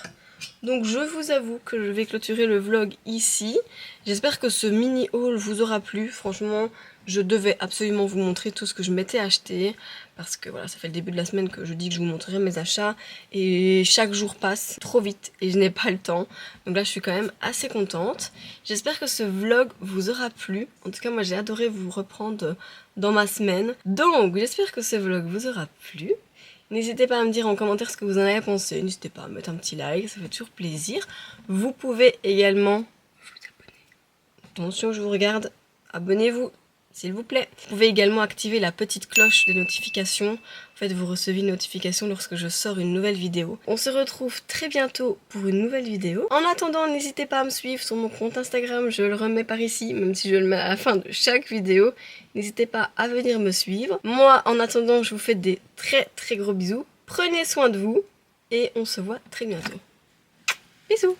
Donc je vous avoue que je vais clôturer le vlog ici. J'espère que ce mini haul vous aura plu. Franchement, je devais absolument vous montrer tout ce que je m'étais acheté parce que voilà, ça fait le début de la semaine que je dis que je vous montrerai mes achats et chaque jour passe trop vite et je n'ai pas le temps. Donc là, je suis quand même assez contente. J'espère que ce vlog vous aura plu. En tout cas, moi, j'ai adoré vous reprendre dans ma semaine. Donc, j'espère que ce vlog vous aura plu. N'hésitez pas à me dire en commentaire ce que vous en avez pensé. N'hésitez pas à mettre un petit like, ça fait toujours plaisir. Vous pouvez également vous abonner. Attention, je vous regarde. Abonnez-vous, s'il vous plaît. Vous pouvez également activer la petite cloche des notifications. En fait, vous recevez une notification lorsque je sors une nouvelle vidéo. On se retrouve très bientôt pour une nouvelle vidéo. En attendant, n'hésitez pas à me suivre sur mon compte Instagram. Je le remets par ici, même si je le mets à la fin de chaque vidéo. N'hésitez pas à venir me suivre. Moi, en attendant, je vous fais des très gros bisous. Prenez soin de vous et on se voit très bientôt. Bisous!